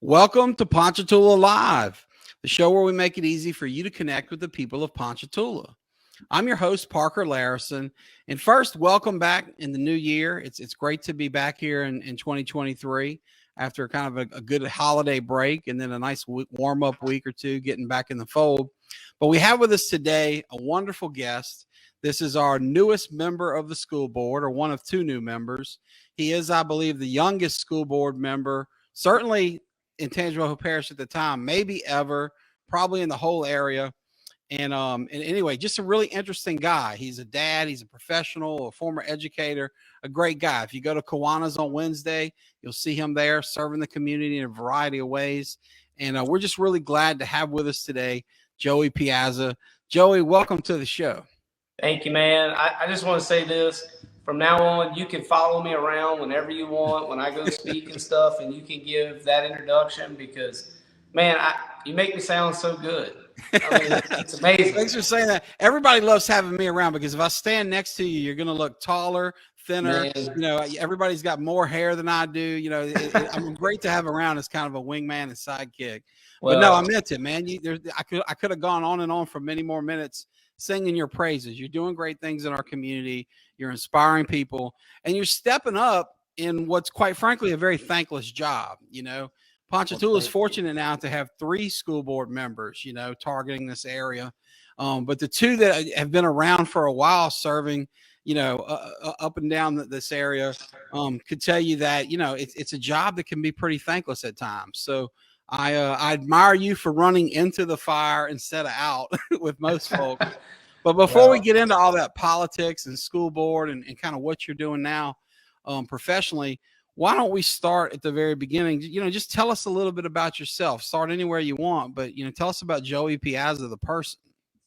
Welcome to Ponchatoula Live, the show where we make it easy for you to connect with the people of Ponchatoula. I'm your host, Parker Layrisson. And first, welcome back in the new year. It's great to be back here in 2023 after kind of a good holiday break and then a nice warm-up week or two getting back in the fold. But we have with us today a wonderful guest. This is our newest member of the school board, or one of two new members. He is, I believe, the youngest school board member, certainly in Tangipahoa Parish at the time, maybe ever, probably in the whole area. And anyway, just a really interesting guy. He's a dad, he's a professional, a former educator, a great guy. If you go to Kiwanis on Wednesday, you'll see him there serving the community in a variety of ways. And we're just really glad to have with us today Joey Piazza. Joey, welcome to the show. Thank you, man. I just want to say this. From now on, you can follow me around whenever you want when I go speak and stuff, and you can give that introduction because, man, you make me sound so good. I mean, it's amazing. Thanks for saying that. Everybody loves having me around because if I stand next to you, you're going to look taller, thinner. Man. You know, everybody's got more hair than I do. You know, I'm great to have around as kind of a wingman and sidekick. Well, but no, I meant it, man. I could have gone on and on for many more minutes singing your praises. You're doing great things in our community. You're inspiring people, and you're stepping up in what's quite frankly a very thankless job. You know, Ponchatoula is fortunate now to have 3 school board members, you know, targeting this area. But the 2 that have been around for a while serving, you know, up and down this area could tell you that, you know, it's a job that can be pretty thankless at times. So I admire you for running into the fire instead of out with most folks. But before we get into all that politics and school board and kind of what you're doing now professionally, why don't we start at the very beginning? You know, just tell us a little bit about yourself. Start anywhere you want, but, you know, tell us about Joey Piazza, the person.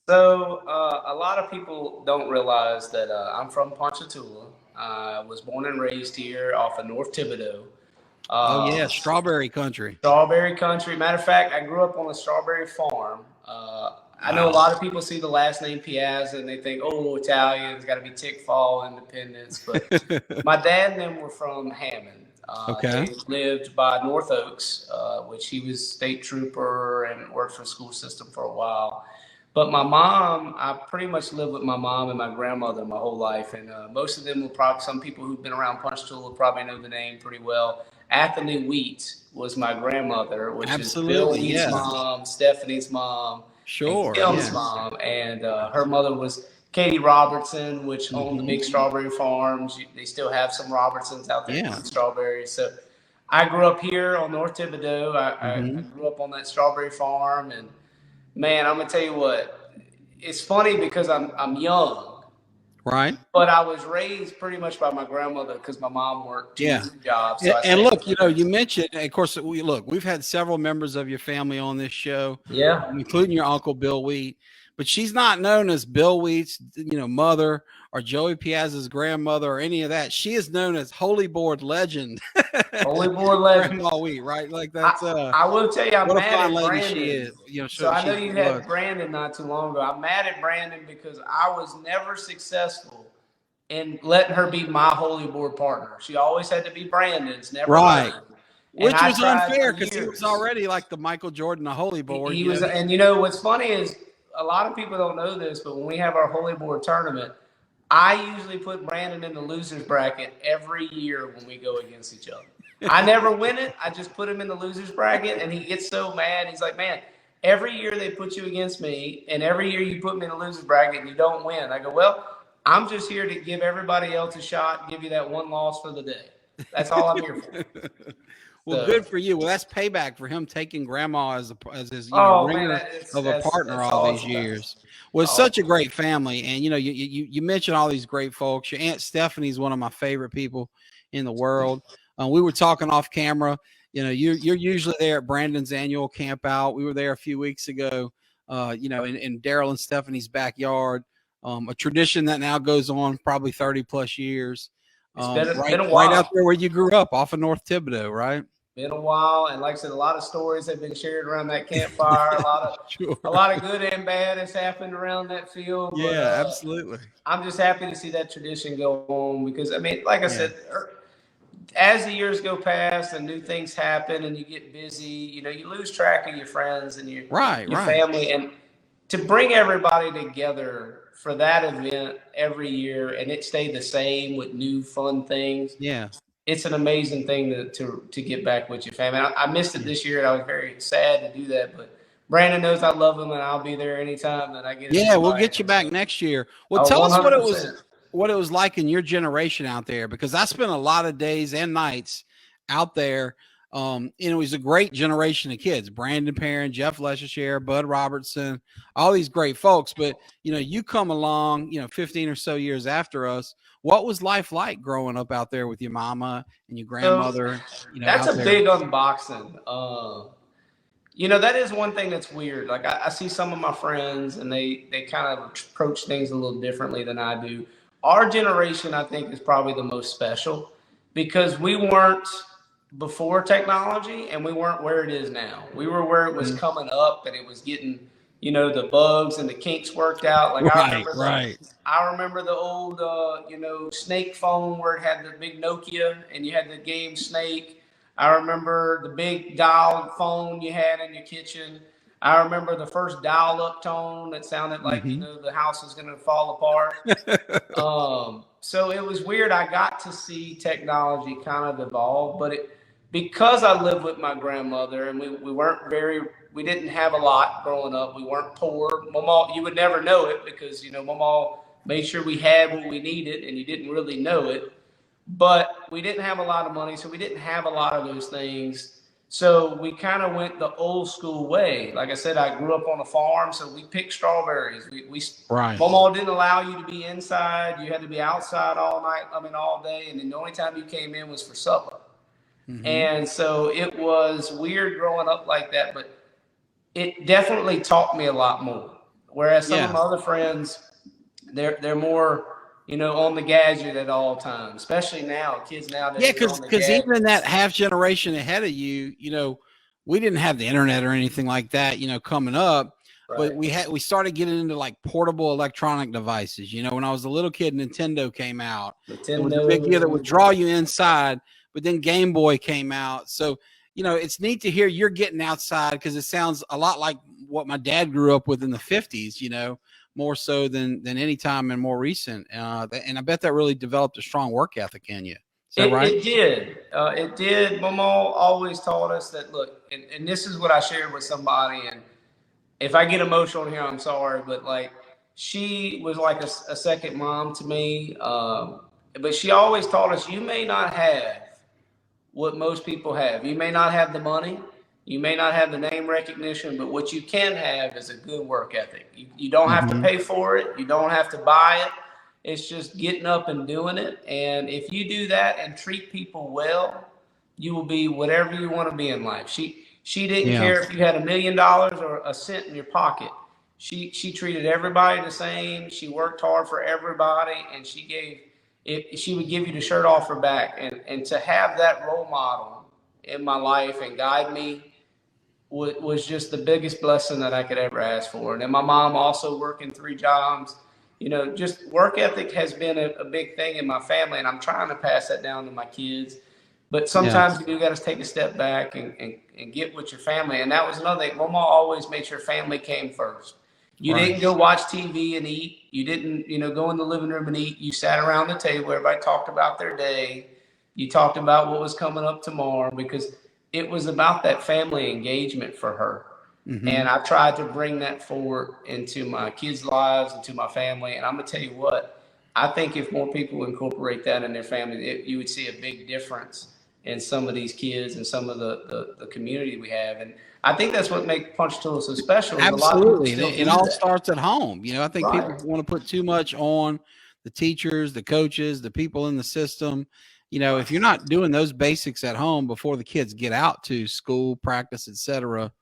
So a lot of people don't realize that I'm from Ponchatoula. I was born and raised here off of North Thibodeau. Oh, yeah, strawberry country. Strawberry country. Matter of fact, I grew up on a strawberry farm. I know a lot of people see the last name Piazza and they think, oh, Italians, got to be Tickfall, Independence. But my dad and them were from Hammond. Okay. They lived by North Oaks, which he was state trooper and worked for the school system for a while. But my mom, I pretty much lived with my mom and my grandmother my whole life. And most of them will probably, some people who've been around Ponchatoula probably know the name pretty well. Anthony Wheat was my grandmother, which is Billy's mom, Stephanie's mom, sure, Kim's mom, and her mother was Katie Robertson, which owned the big strawberry farms. They still have some Robertsons out there eating strawberries. So I grew up here on North Thibodeau. I grew up on that strawberry farm, and man, I'm gonna tell you what, it's funny because I'm young. Right. But I was raised pretty much by my grandmother because my mom worked 2 jobs. So and look, you know, you mentioned, of course, we've had several members of your family on this show, including your uncle, Bill Wheat. But she's not known as Bill Wheat's, you know, mother or Joey Piazza's grandmother or any of that. She is known as Holy Board legend. Holy Board legend. Grandma Wheat, right? Like that's I will tell you, I'm mad at Brandon. She is. You know, so I know you had Brandon not too long ago. I'm mad at Brandon because I was never successful in letting her be my Holy Board partner. She always had to be Brandon's, never mine. Which was unfair because he was already like the Michael Jordan of Holy Board. He was, and you know what's funny is a lot of people don't know this, but when we have our Holy Board tournament, I usually put Brandon in the losers bracket every year when we go against each other. I never win it. I just put him in the losers bracket, and he gets so mad. He's like, man, every year they put you against me, and every year you put me in the losers bracket, and you don't win. I go, well, I'm just here to give everybody else a shot, give you that one loss for the day. That's all I'm here for. Well, good for you. Well, that's payback for him taking grandma as his ringer of a partner all these years. Well, it's such a great family, and you know, you mentioned all these great folks. Your Aunt Stephanie is one of my favorite people in the world. We were talking off camera. You know, you're usually there at Brandon's annual camp out. We were there a few weeks ago. You know, in Daryl and Stephanie's backyard. A tradition that now goes on probably 30 plus years. Been a while. Right out there where you grew up, off of North Thibodeau, right? Been a while, and like I said, a lot of stories have been shared around that campfire. A lot of good and bad has happened around that field. Yeah, but, absolutely. I'm just happy to see that tradition go on because, I mean, like I said, as the years go past and new things happen and you get busy, you know, you lose track of your friends and your family. And to bring everybody together for that event every year and it stayed the same with new fun things. Yeah. It's an amazing thing to get back with your family. I missed it this year and I was very sad to do that, but Brandon knows I love him and I'll be there anytime that I get. Yeah, we'll get you back next year. Well, tell 100%. us what it was like in your generation out there, because I spent a lot of days and nights out there. It was a great generation of kids: Brandon Perrin, Jeff Leschere, Bud Robertson, all these great folks. But you know, you come along, 15 or so years after us. What was life like growing up out there with your mama and your grandmother? That's a big unboxing. That is one thing that's weird. Like I see some of my friends and they kind of approach things a little differently than I do. Our generation, I think, is probably the most special because we weren't before technology and we weren't where it is now. We were where it was coming up and it was getting, the bugs and the kinks worked out. Like I remember the old, Snake phone where it had the big Nokia and you had the game Snake. I remember the big dial phone you had in your kitchen. I remember the first dial-up tone that sounded like, the house is going to fall apart. So it was weird. I got to see technology kind of evolve, but because I lived with my grandmother and we didn't have a lot growing up. We weren't poor. Mama, you would never know it because, Mama made sure we had what we needed and you didn't really know it. But we didn't have a lot of money, so we didn't have a lot of those things. So we kind of went the old school way. Like I said, I grew up on a farm, so we picked strawberries. Mama didn't allow you to be inside. You had to be outside all day. And then the only time you came in was for supper. And so it was weird growing up like that, but it definitely taught me a lot more. Whereas some of my other friends, they're more, on the gadget at all times, especially now, kids nowadays. Yeah, because even in that half generation ahead of you, we didn't have the internet or anything like that, coming up. Right. But we started getting into like portable electronic devices. When I was a little kid, Nintendo came out. It was a big deal that would draw you inside. But then Game Boy came out. So, it's neat to hear you're getting outside because it sounds a lot like what my dad grew up with in the 50s, more so than any time in more recent. And I bet that really developed a strong work ethic in you. Is that right? It did. It did. Mama always taught us that, look, and this is what I shared with somebody. And if I get emotional here, I'm sorry. But, like, she was like a second mom to me. But she always taught us you may not have what most people have. You may not have the money. You may not have the name recognition, but what you can have is a good work ethic. You don't have to pay for it. You don't have to buy it. It's just getting up and doing it. And if you do that and treat people well, you will be whatever you want to be in life. She didn't care if you had $1 million or a cent in your pocket. She treated everybody the same. She worked hard for everybody, and she would give you the shirt off her back. And to have that role model in my life and guide me was just the biggest blessing that I could ever ask for. And then my mom also working 3 jobs, just work ethic has been a big thing in my family, and I'm trying to pass that down to my kids. But sometimes you got to take a step back and get with your family. And that was another thing. Mama always made sure family came first. You didn't go watch TV and eat. You didn't, go in the living room and eat. You sat around the table. Everybody talked about their day. You talked about what was coming up tomorrow because it was about that family engagement for her. And I tried to bring that forward into my kids' lives and to my family. And I'm going to tell you what, I think if more people incorporate that in their family, you would see a big difference in some of these kids and some of the community we have. And I think that's what makes Ponchatoula so special. Absolutely. It all starts at home. I think people want to put too much on the teachers, the coaches, the people in the system. If you're not doing those basics at home before the kids get out to school, practice, etc.,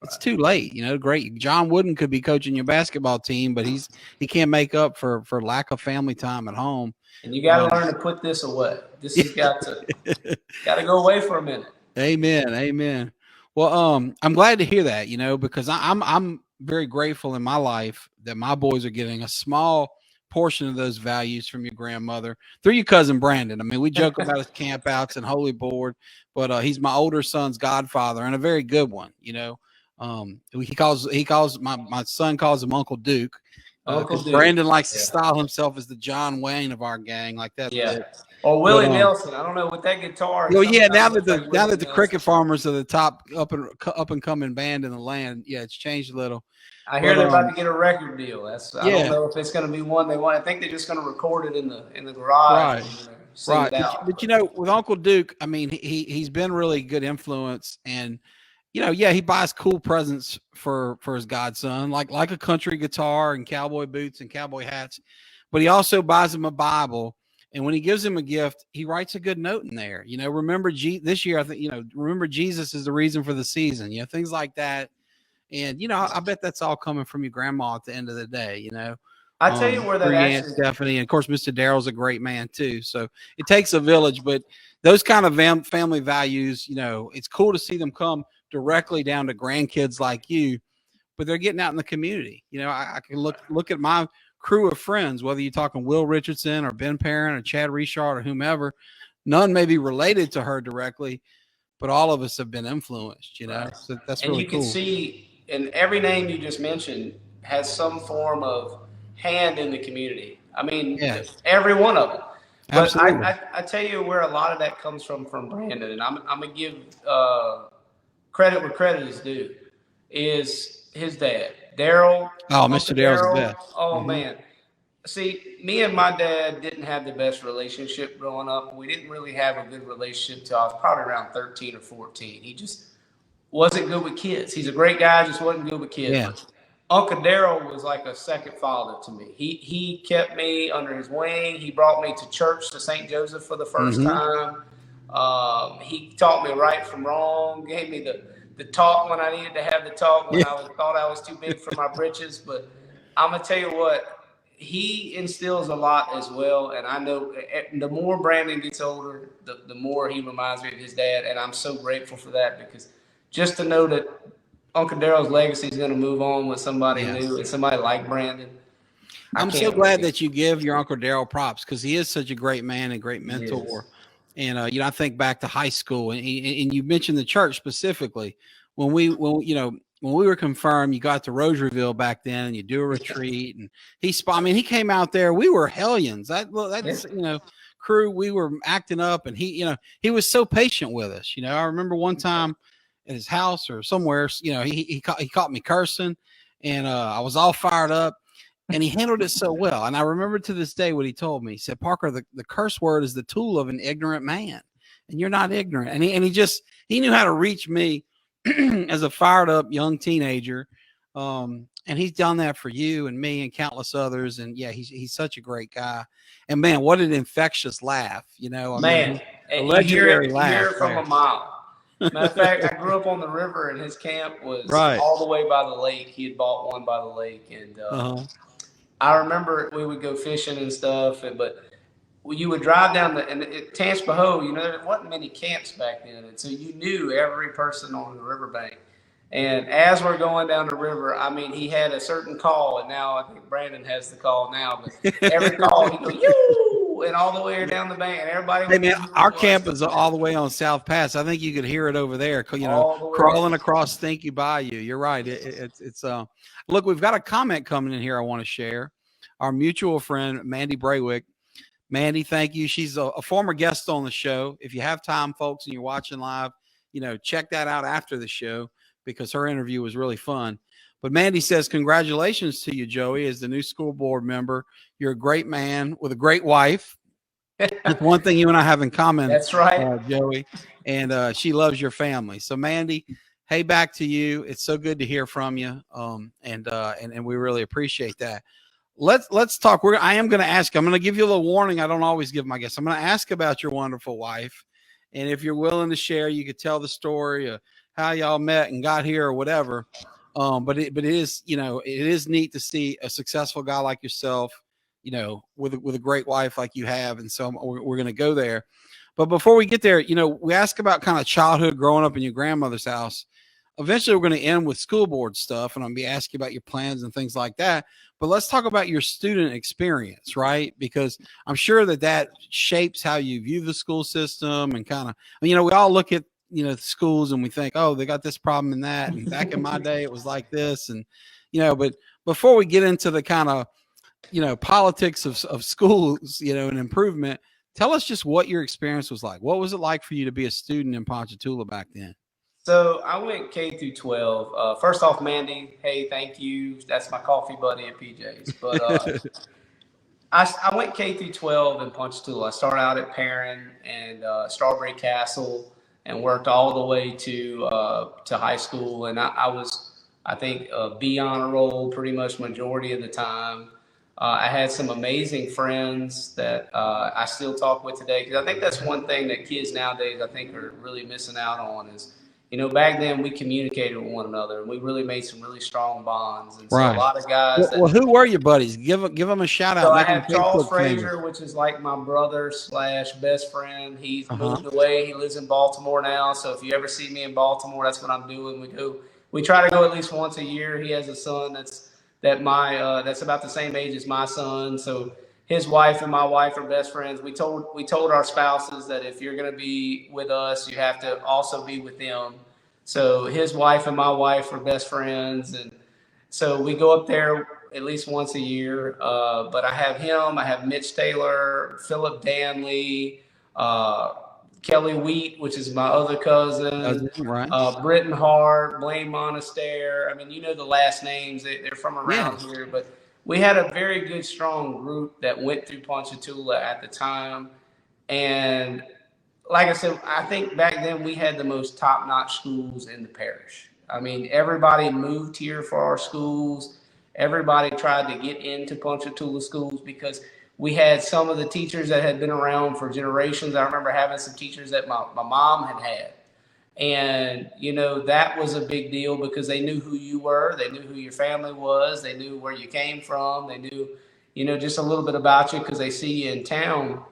it's too late. Great. John Wooden could be coaching your basketball team, but he can't make up for lack of family time at home. And you got to learn to put this away. This has got to go away for a minute. Amen. Well, I'm glad to hear that, because I'm very grateful in my life that my boys are getting a small portion of those values from your grandmother through your cousin Brandon. I mean, we joke about his campouts and Holy Board, but he's my older son's godfather and a very good one. You know, he calls my son calls him Uncle Duke. Uncle Duke. Brandon likes to style himself as the John Wayne of our gang, like that. Yeah. Or Willie Nelson. I don't know, with that guitar. Well, yeah. Now that the Cricket Farmers are the top up and coming band in the land, yeah, it's changed a little. I hear they're about to get a record deal. I don't know if it's going to be one they want. I think they're just going to record it in the garage. Right. But you know, with Uncle Duke, I mean, he's been really good influence, and you know, yeah, he buys cool presents for his godson, like a country guitar and cowboy boots and cowboy hats, but he also buys him a Bible. And when he gives him a gift, he writes a good note in there. You know, remember this year, I think, you know, remember Jesus is the reason for the season, you know, things like that. And, you know, I bet that's all coming from your grandma at the end of the day, you know. I tell you where that Aunt Stephanie, and of course, Mr. Darrell's a great man too. So it takes a village, but those kind of family values, you know, it's cool to see them come directly down to grandkids like you, but they're getting out in the community. You know, I can look at my crew of friends, whether you're talking Will Richardson or Ben Perrin or Chad Richard or whomever, none may be related to her directly, but all of us have been influenced, you know. Right. So that's really cool. And you can see, and every name you just mentioned has some form of hand in the community. I mean, every one of them. But I tell you where a lot of that comes from Brandon, and I'm going to give credit where credit is due, is his dad. Darrell. Oh, Mr. Darrell's the best. Oh, man. See, me and my dad didn't have the best relationship growing up. We didn't really have a good relationship till I was probably around 13 or 14. He just wasn't good with kids. He's a great guy, just wasn't good with kids. Yeah. Uncle Darrell was like a second father to me. He kept me under his wing. He brought me to church, to St. Joseph for the first time. He taught me right from wrong, gave me the talk when I needed to have the talk, when I thought I was too big for my britches. But I'm going to tell you what, he instills a lot as well. And I know the more Brandon gets older, the more he reminds me of his dad. And I'm so grateful for that, because just to know that Uncle Darrell's legacy is going to move on with somebody new and somebody like Brandon. I'm so glad that you give your Uncle Darrell props, because he is such a great man and great mentor. And, you know, I think back to high school, and you mentioned the church specifically. When we were confirmed, you got to Rosaryville back then, and you do a retreat, and he came out there. We were hellions. That's you know, crew. We were acting up, and he was so patient with us. You know, I remember one time at his house or somewhere, you know, he caught me cursing, and I was all fired up. And he handled it so well. And I remember to this day what he told me. He said, Parker, the curse word is the tool of an ignorant man. And you're not ignorant. And he knew how to reach me as a fired up young teenager. And he's done that for you and me and countless others. And yeah, he's such a great guy. And man, what an infectious laugh, you know. A legendary laugh. You hear it from a mile. Matter of fact, I grew up on the river, and his camp was all the way by the lake. He had bought one by the lake. And I remember we would go fishing and stuff, but you would drive down Tangipahoa, you know, there wasn't many camps back then. And so you knew every person on the riverbank. And as we're going down the river, I mean, he had a certain call, and now I think Brandon has the call now, but every call he'd go, yoo, and all the way down the bank, and everybody. Hey, man, our camp is all the way on South Pass. I think you could hear it over there, you know, crawling across Stinky Bayou. You're right. It's look, we've got a comment coming in here I want to share. Our mutual friend, Mandy Braywick. Mandy, thank you. She's a former guest on the show. If you have time, folks, and you're watching live, you know, check that out after the show, because her interview was really fun. But Mandy says, congratulations to you, Joey, as the new school board member. You're a great man with a great wife. That's one thing you and I have in common. That's right, Joey. And she loves your family. So, Mandy, hey, back to you. It's so good to hear from you. And we really appreciate that. Let's talk. I am going to ask. I'm going to give you a little warning. I don't always give my guests. I'm going to ask about your wonderful wife, and if you're willing to share, you could tell the story of how y'all met and got here or whatever. But it is, you know, it is neat to see a successful guy like yourself, you know, with a great wife like you have, and so we're going to go there. But before we get there, you know, we ask about kind of childhood growing up in your grandmother's house. eventually we're going to end with school board stuff, and I'm going to be asking about your plans and things like that. But let's talk about your student experience, right? Because I'm sure that shapes how you view the school system and kind of, we all look at, the schools and we think, oh, they got this problem and that. And back in my day, it was like this. And, but before we get into the kind of, politics of schools, and improvement, tell us just what your experience was like. What was it like for you to be a student in Ponchatoula back then? So I went K through 12. First off, Mandy, hey, thank you. That's my coffee buddy at PJ's. But I went K through 12 in Ponchatoula. I started out at Perrin and Strawberry Castle and worked all the way to high school. And I was, I think, B honor roll pretty much majority of the time. I had some amazing friends that I still talk with today, because I think that's one thing that kids nowadays, I think, are really missing out on is, back then we communicated with one another and we really made some really strong bonds. And so a lot of guys. Well, who were your buddies? Give them a shout out. So I have Charles Frazier, which is like my brother / best friend. He's moved away. He lives in Baltimore now. So if you ever see me in Baltimore, that's what I'm doing. We try to go at least once a year. He has a son that's about the same age as my son. So his wife and my wife are best friends. We told our spouses that if you're going to be with us, you have to also be with them. So his wife and my wife are best friends. And so we go up there at least once a year. But I have him, I have Mitch Taylor, Philip Danley, Kelly Wheat, which is my other cousin, Britton Hart, Blaine Monaster. I mean, the last names, they're from around here, but we had a very good, strong group that went through Ponchatoula at the time. And like I said, I think back then we had the most top-notch schools in the parish. I mean, everybody moved here for our schools. Everybody tried to get into Ponchatoula schools because we had some of the teachers that had been around for generations. I remember having some teachers that my mom had. And, that was a big deal because they knew who you were. They knew who your family was. They knew where you came from. They knew, just a little bit about you because they see you in town.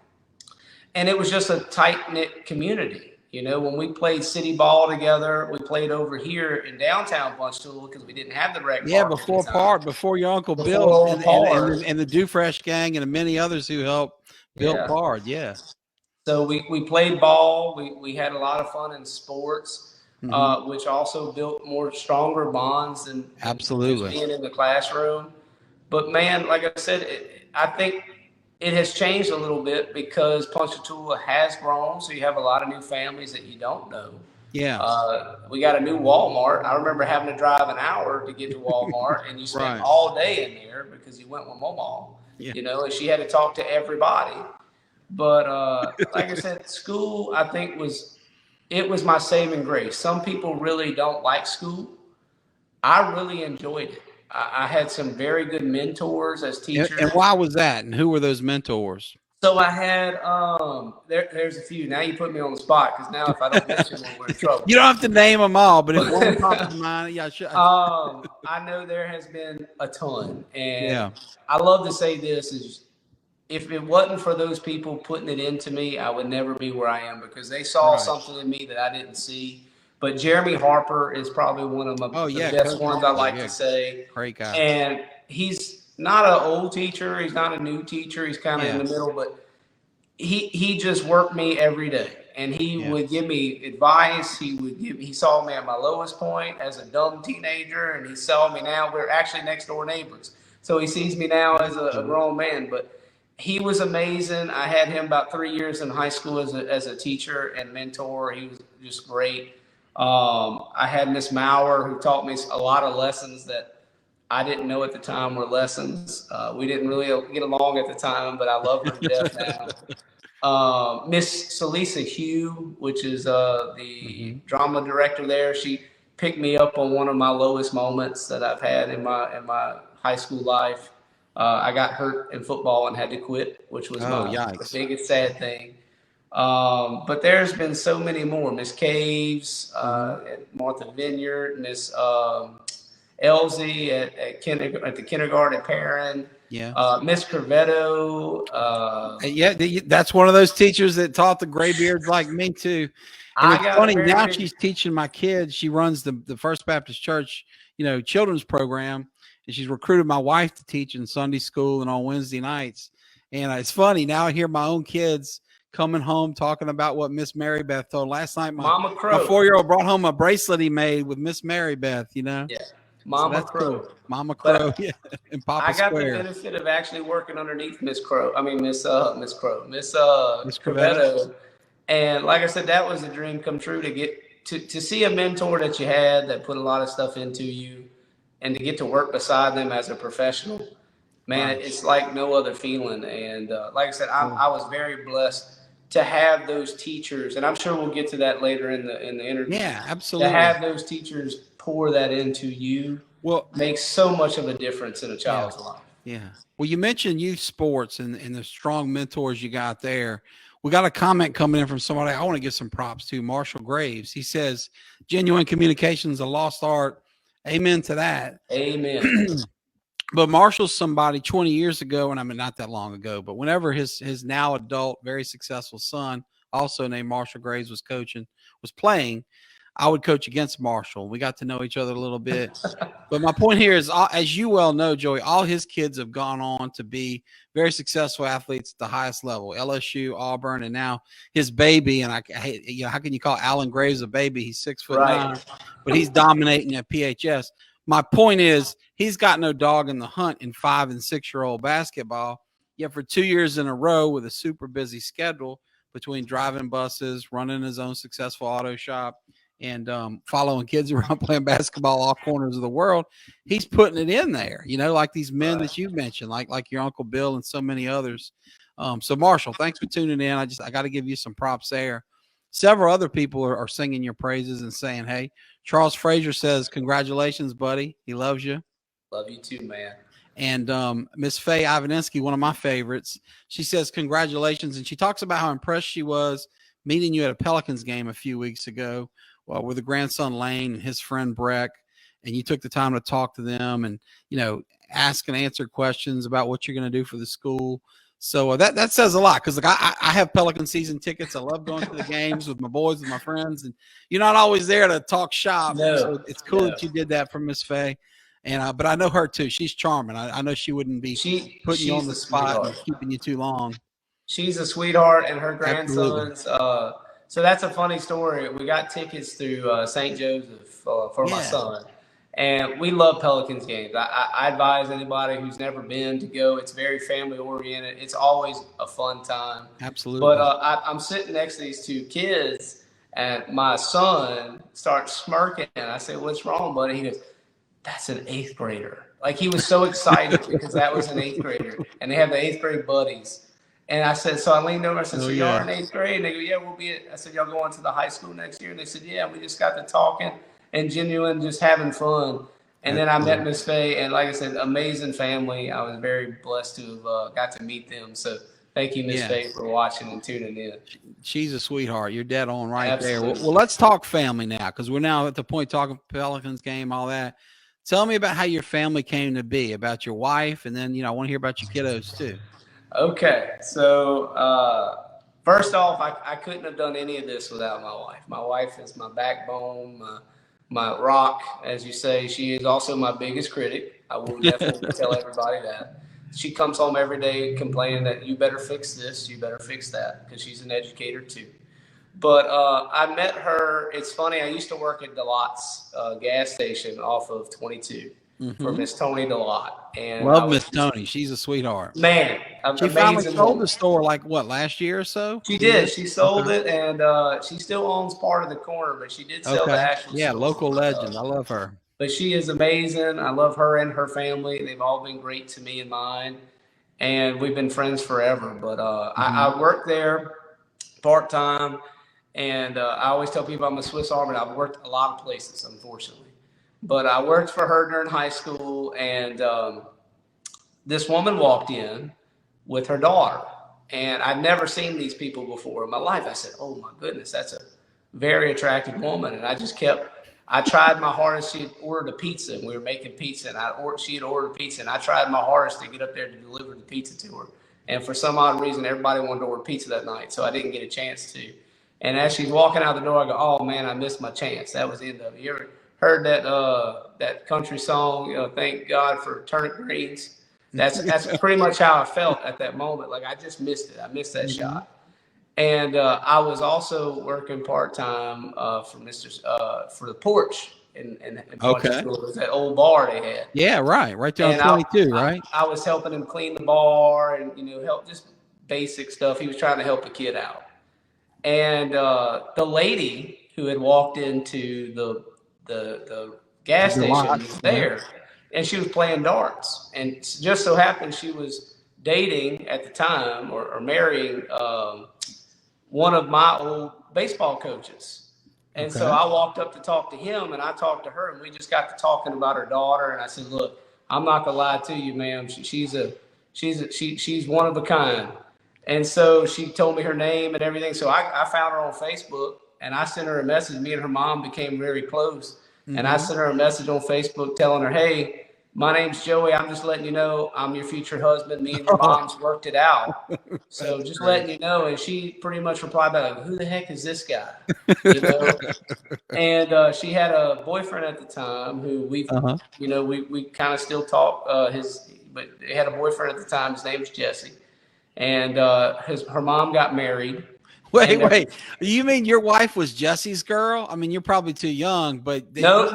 And it was just a tight-knit community. When we played city ball together, we played over here in downtown Ponchatoula because we didn't have the rec. Yeah, before your Uncle Bill and the Dufresh gang and many others who helped build Pard. Yeah. So we played ball. We had a lot of fun in sports, which also built more stronger bonds than absolutely being in the classroom. But man, like I said, I think it has changed a little bit because Ponchatoula has grown. So you have a lot of new families that you don't know. Yeah. We got a new Walmart. I remember having to drive an hour to get to Walmart, and you spent all day in there because you went with Mama, and she had to talk to everybody. But like I said, school, I think was my saving grace. Some people really don't like school. I really enjoyed it. I had some very good mentors as teachers. And why was that? And who were those mentors? So I had there's a few. Now you put me on the spot because now if I don't mention them, we're in trouble. You don't have to name them all, but if one pops to mind, yeah, sure. I know there has been a ton, and I love to say this is, if it wasn't for those people putting it into me, I would never be where I am because they saw something in me that I didn't see. But Jeremy Harper is probably one of the best ones I like to say. Great guy. And he's not an old teacher. He's not a new teacher. He's kind of in the middle, but he just worked me every day. And he would give me advice. He saw me at my lowest point as a dumb teenager, and he saw me now. We're actually next door neighbors. So he sees me now as a grown man. But he was amazing. I had him about 3 years in high school as a teacher and mentor. He was just great. I had Miss Maurer, who taught me a lot of lessons that I didn't know at the time were lessons. We didn't really get along at the time, but I love her to death now. Miss Celisa Hugh, which is the drama director there, she picked me up on one of my lowest moments that I've had in my high school life. I got hurt in football and had to quit, which was the biggest sad thing. But there's been so many more. Miss Caves at Martha Vineyard, Miss Elsie at the kindergarten at Perrin. Miss Corvetto. That's one of those teachers that taught the graybeards like me too. And I it's got a funny very now. big. She's teaching my kids. She runs the First Baptist Church, children's program, and she's recruited my wife to teach in Sunday school and on Wednesday nights. And it's funny now. I hear my own kids coming home talking about what Miss Mary Beth told last night. Mama My Crow. 4-year-old brought home a bracelet he made with Miss Mary Beth. Yeah, So Mama that's Crow. cool. Mama Crow, But yeah, and Papa I got the Square, benefit of actually working underneath Miss Crow. I mean, Miss Miss Crevetto. Crevetto. And like I said, that was a dream come true to get to see a mentor that you had that put a lot of stuff into you, and to get to work beside them as a professional. Man, Right. it's like no other feeling. And like I said, I was very blessed to have those teachers, and I'm sure we'll get to that later in the interview. Yeah, To absolutely. have those teachers pour that into you makes so much of a difference in a child's life. Yeah. Well, you mentioned youth sports and the strong mentors you got there. We got a comment coming in from somebody I want to give some props to, Marshall Graves. He says, genuine communication is a lost art. Amen to that. Amen. But Marshall's somebody 20 years ago, and I mean, not that long ago, but whenever his now adult, very successful son, also named Marshall Graves, was playing, I would coach against Marshall. We got to know each other a little bit. But my point here is, as you well know, Joey, all his kids have gone on to be very successful athletes at the highest level, LSU, Auburn, and now his baby. And how can you call Alan Graves a baby? He's 6'9", but he's dominating at PHS. My point is, he's got no dog in the hunt in 5- and 6-year-old basketball. Yet for 2 years in a row with a super busy schedule between driving buses, running his own successful auto shop, and following kids around playing basketball all corners of the world, he's putting it in there, like these men that you've mentioned, like your Uncle Bill and so many others. So Marshall, thanks for tuning in. I got to give you some props there. Several other people are singing your praises and saying, hey, Charles Frazier says, congratulations, buddy. He loves you. Love you too, man. And Miss Faye Ivanensky, one of my favorites, she says, congratulations. And she talks about how impressed she was meeting you at a Pelicans game a few weeks ago. With the grandson Lane and his friend Breck, and you took the time to talk to them and, ask and answer questions about what you're going to do for the school. So that says a lot, because I have Pelican season tickets. I love going to the games with my boys, with my friends, and you're not always there to talk shop. No, so it's cool that you did that for Miss Faye. And but I know her too. She's charming. I know she wouldn't be putting you on the spot and keeping you too long. She's a sweetheart, and her grandsons. So that's a funny story. We got tickets through St. Joseph for my son, and we love Pelicans games. I advise anybody who's never been to go. It's very family oriented. It's always a fun time. Absolutely. But I'm sitting next to these two kids, and my son starts smirking. And I say, "What's wrong, buddy?" He goes, "That's an 8th grader." Like, he was so excited because that was an 8th grader, and they have the 8th grade buddies. And I said, so I leaned over, I said, so y'all are in 8th grade? And they go, yeah, we'll be I said, y'all going to the high school next year? And they said, yeah, we just got to talking and genuine, just having fun. And then I met Miss Faye, and like I said, amazing family. I was very blessed to have got to meet them. So thank you, Miss Faye, for watching and tuning in. She's a sweetheart. You're dead on right there. Well, let's talk family now, because we're now at the point talking Pelicans game, all that. Tell me about how your family came to be, about your wife, and then, I want to hear about your kiddos too. Okay, so first off, I couldn't have done any of this without my wife. My wife is my backbone, my rock, as you say. She is also my biggest critic. I will definitely tell everybody that. She comes home every day complaining that you better fix this, you better fix that, because she's an educator too. But I met her. It's funny. I used to work at DeLotte's gas station off of 22 for Miss Tony DeLotte. And love Miss Tony. She's a sweetheart. Man, she finally sold the store last year or so? She did. She sold it, and she still owns part of the corner, but she did sell the actual store. Local legend. I love her. But she is amazing. I love her and her family. They've all been great to me and mine, and we've been friends forever. But I worked there part-time, and I always tell people I'm a Swiss Army. I've worked a lot of places, unfortunately. But I worked for her during high school, and this woman walked in with her daughter. And I'd never seen these people before in my life. I said, oh, my goodness, that's a very attractive woman. And I tried my hardest. She had ordered a pizza, and we were making pizza. And she had ordered a pizza, and I tried my hardest to get up there to deliver the pizza to her. And for some odd reason, everybody wanted to order pizza that night, so I didn't get a chance to. And as she's walking out the door, I go, "Oh man, I missed my chance. That was the end of it." You ever heard that country song? Thank God for turnip greens. That's pretty much how I felt at that moment. Like I just missed it. I missed that shot. And I was also working part time for the porch in Ponchatoula. It was that old bar they had. Yeah, right there on 22, right? I was helping him clean the bar and help just basic stuff. He was trying to help a kid out. And the lady who had walked into the gas station was there, and she was playing darts. And just so happened she was dating at the time or marrying one of my old baseball coaches. And so I walked up to talk to him, and I talked to her, and we just got to talking about her daughter. And I said, "Look, I'm not gonna lie to you, ma'am. She's one of a kind." And so she told me her name and everything. So I found her on Facebook, and I sent her a message. Me and her mom became very close. And I sent her a message on Facebook telling her, "Hey, my name's Joey. I'm just letting you know I'm your future husband. Me and your mom's worked it out. So just letting you know." And she pretty much replied back, like, "Who the heck is this guy?" And she had a boyfriend at the time who we kind of still talk. But they had a boyfriend at the time. His name was Jesse. And her mom got married. Wait. You mean your wife was Jesse's girl? I mean, you're probably too young, but no.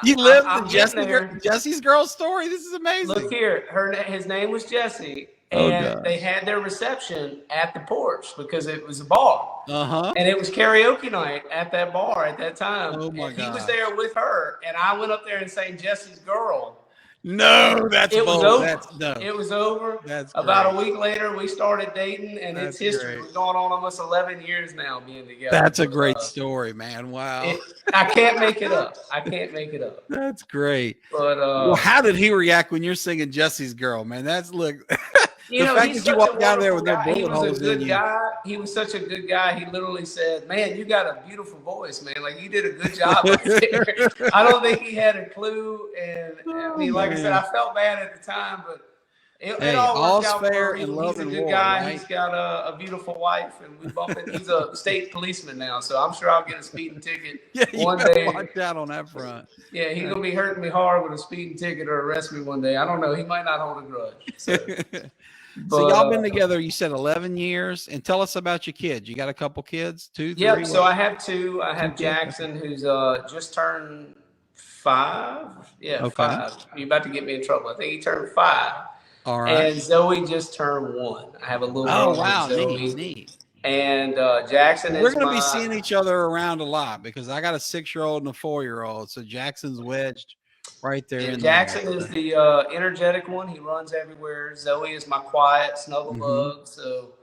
You lived the Jesse's girl story. This is amazing. Look here, his name was Jesse, and they had their reception at the porch because it was a bar, and it was karaoke night at that bar at that time. Oh my God! He was there with her, and I went up there and sang Jesse's girl. No, it was over. It was over. About a week later, we started dating, and it's history. We're going on almost 11 years now being together. That's a great story, man. Wow. I can't make it up. That's great. But well, how did he react when you're singing Jesse's girl, man? That's the fact that you walked down there with no bullet holes in you. He was such a good guy. He literally said, "Man, you got a beautiful voice, man. Like you did a good job up there." I don't think he had a clue. And I mean, like I said, I felt bad at the time, but it all worked out for him. He's a good guy. Right? He's got a beautiful wife, and we bump it. He's a state policeman now, so I'm sure I'll get a speeding ticket one day. Watch out on that front. Yeah, he's gonna be hurting me hard with a speeding ticket or arrest me one day. I don't know. He might not hold a grudge. So. So y'all been together, you said 11 years, and tell us about your kids. You got a couple kids, 2, 3? Yep. So I have 2. I have Jackson, who's just turned 5. Yeah, 5. You're about to get me in trouble. I think he turned 5. All right. And Zoe just turned 1. I have a little. Oh wow, neat. And Jackson is. We're going to be seeing each other around a lot because I got a 6-year-old and a 4-year-old. So Jackson's wedged right there. Yeah, Jackson is the energetic one. He runs everywhere. Zoe is my quiet snuggle bug. So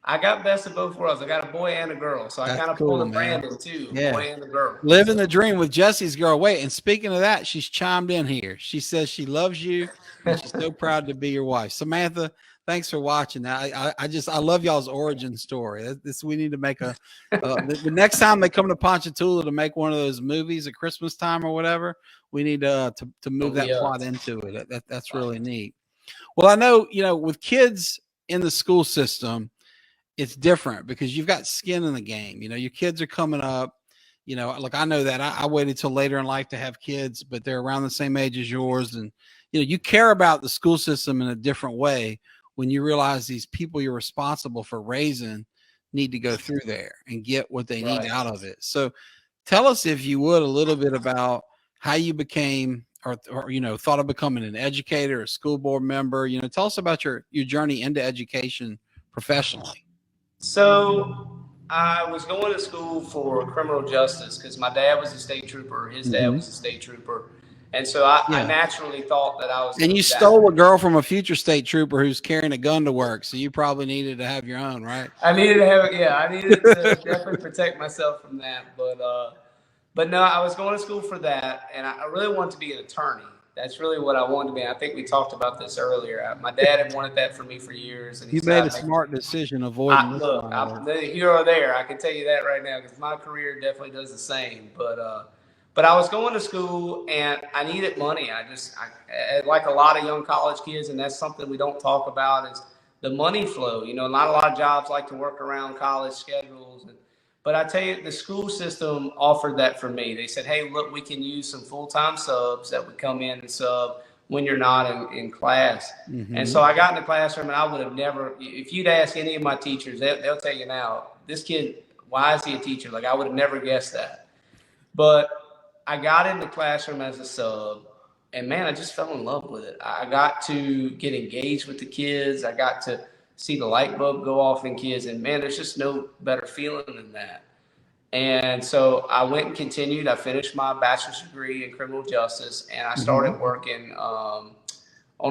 I got best of both worlds. I got a boy and a girl. So I kind of pulled a Brandon too. Yeah. Boy and a girl. Living the dream with Jesse's girl. Wait, and speaking of that, she's chimed in here. She says she loves you and she's so proud to be your wife. Samantha, thanks for watching. I love y'all's origin story. We need to make the next time they come to Ponchatoula to make one of those movies at Christmas time or whatever, we need to move that plot into it. That's really neat. Well, I know, with kids in the school system, it's different because you've got skin in the game. Your kids are coming up. Like I know that I waited till later in life to have kids, but they're around the same age as yours. And, you care about the school system in a different way when you realize these people you're responsible for raising need to go through there and get what they need out of it. So tell us, if you would, a little bit about how you became or thought of becoming an educator, a school board member. Tell us about your journey into education professionally. So I was going to school for criminal justice because my dad was a state trooper. His dad was a state trooper. And so I naturally thought that I was. And you stole a girl from a future state trooper who's carrying a gun to work. So you probably needed to have your own, right? I needed to have it. Yeah, I needed to definitely protect myself from that. But no, I was going to school for that. And I really wanted to be an attorney. That's really what I wanted to be. I think we talked about this earlier. My dad had wanted that for me for years. And you made a smart decision avoiding this. Look, I'm here or there. I can tell you that right now because my career definitely does the same. But I was going to school and I needed money. I like a lot of young college kids, and that's something we don't talk about is the money flow. Not a lot of jobs like to work around college schedules. But I tell you, the school system offered that for me. They said, hey, look, we can use some full-time subs that would come in and sub when you're not in class. And so I got in the classroom, and I would have never, if you'd ask any of my teachers, they'll tell you now, this kid, why is he a teacher? Like, I would have never guessed that. But I got in the classroom as a sub, and man, I just fell in love with it. I got to get engaged with the kids. I got to see the light bulb go off in kids, and man, there's just no better feeling than that. And so I went and continued. I finished my bachelor's degree in criminal justice, and I started working on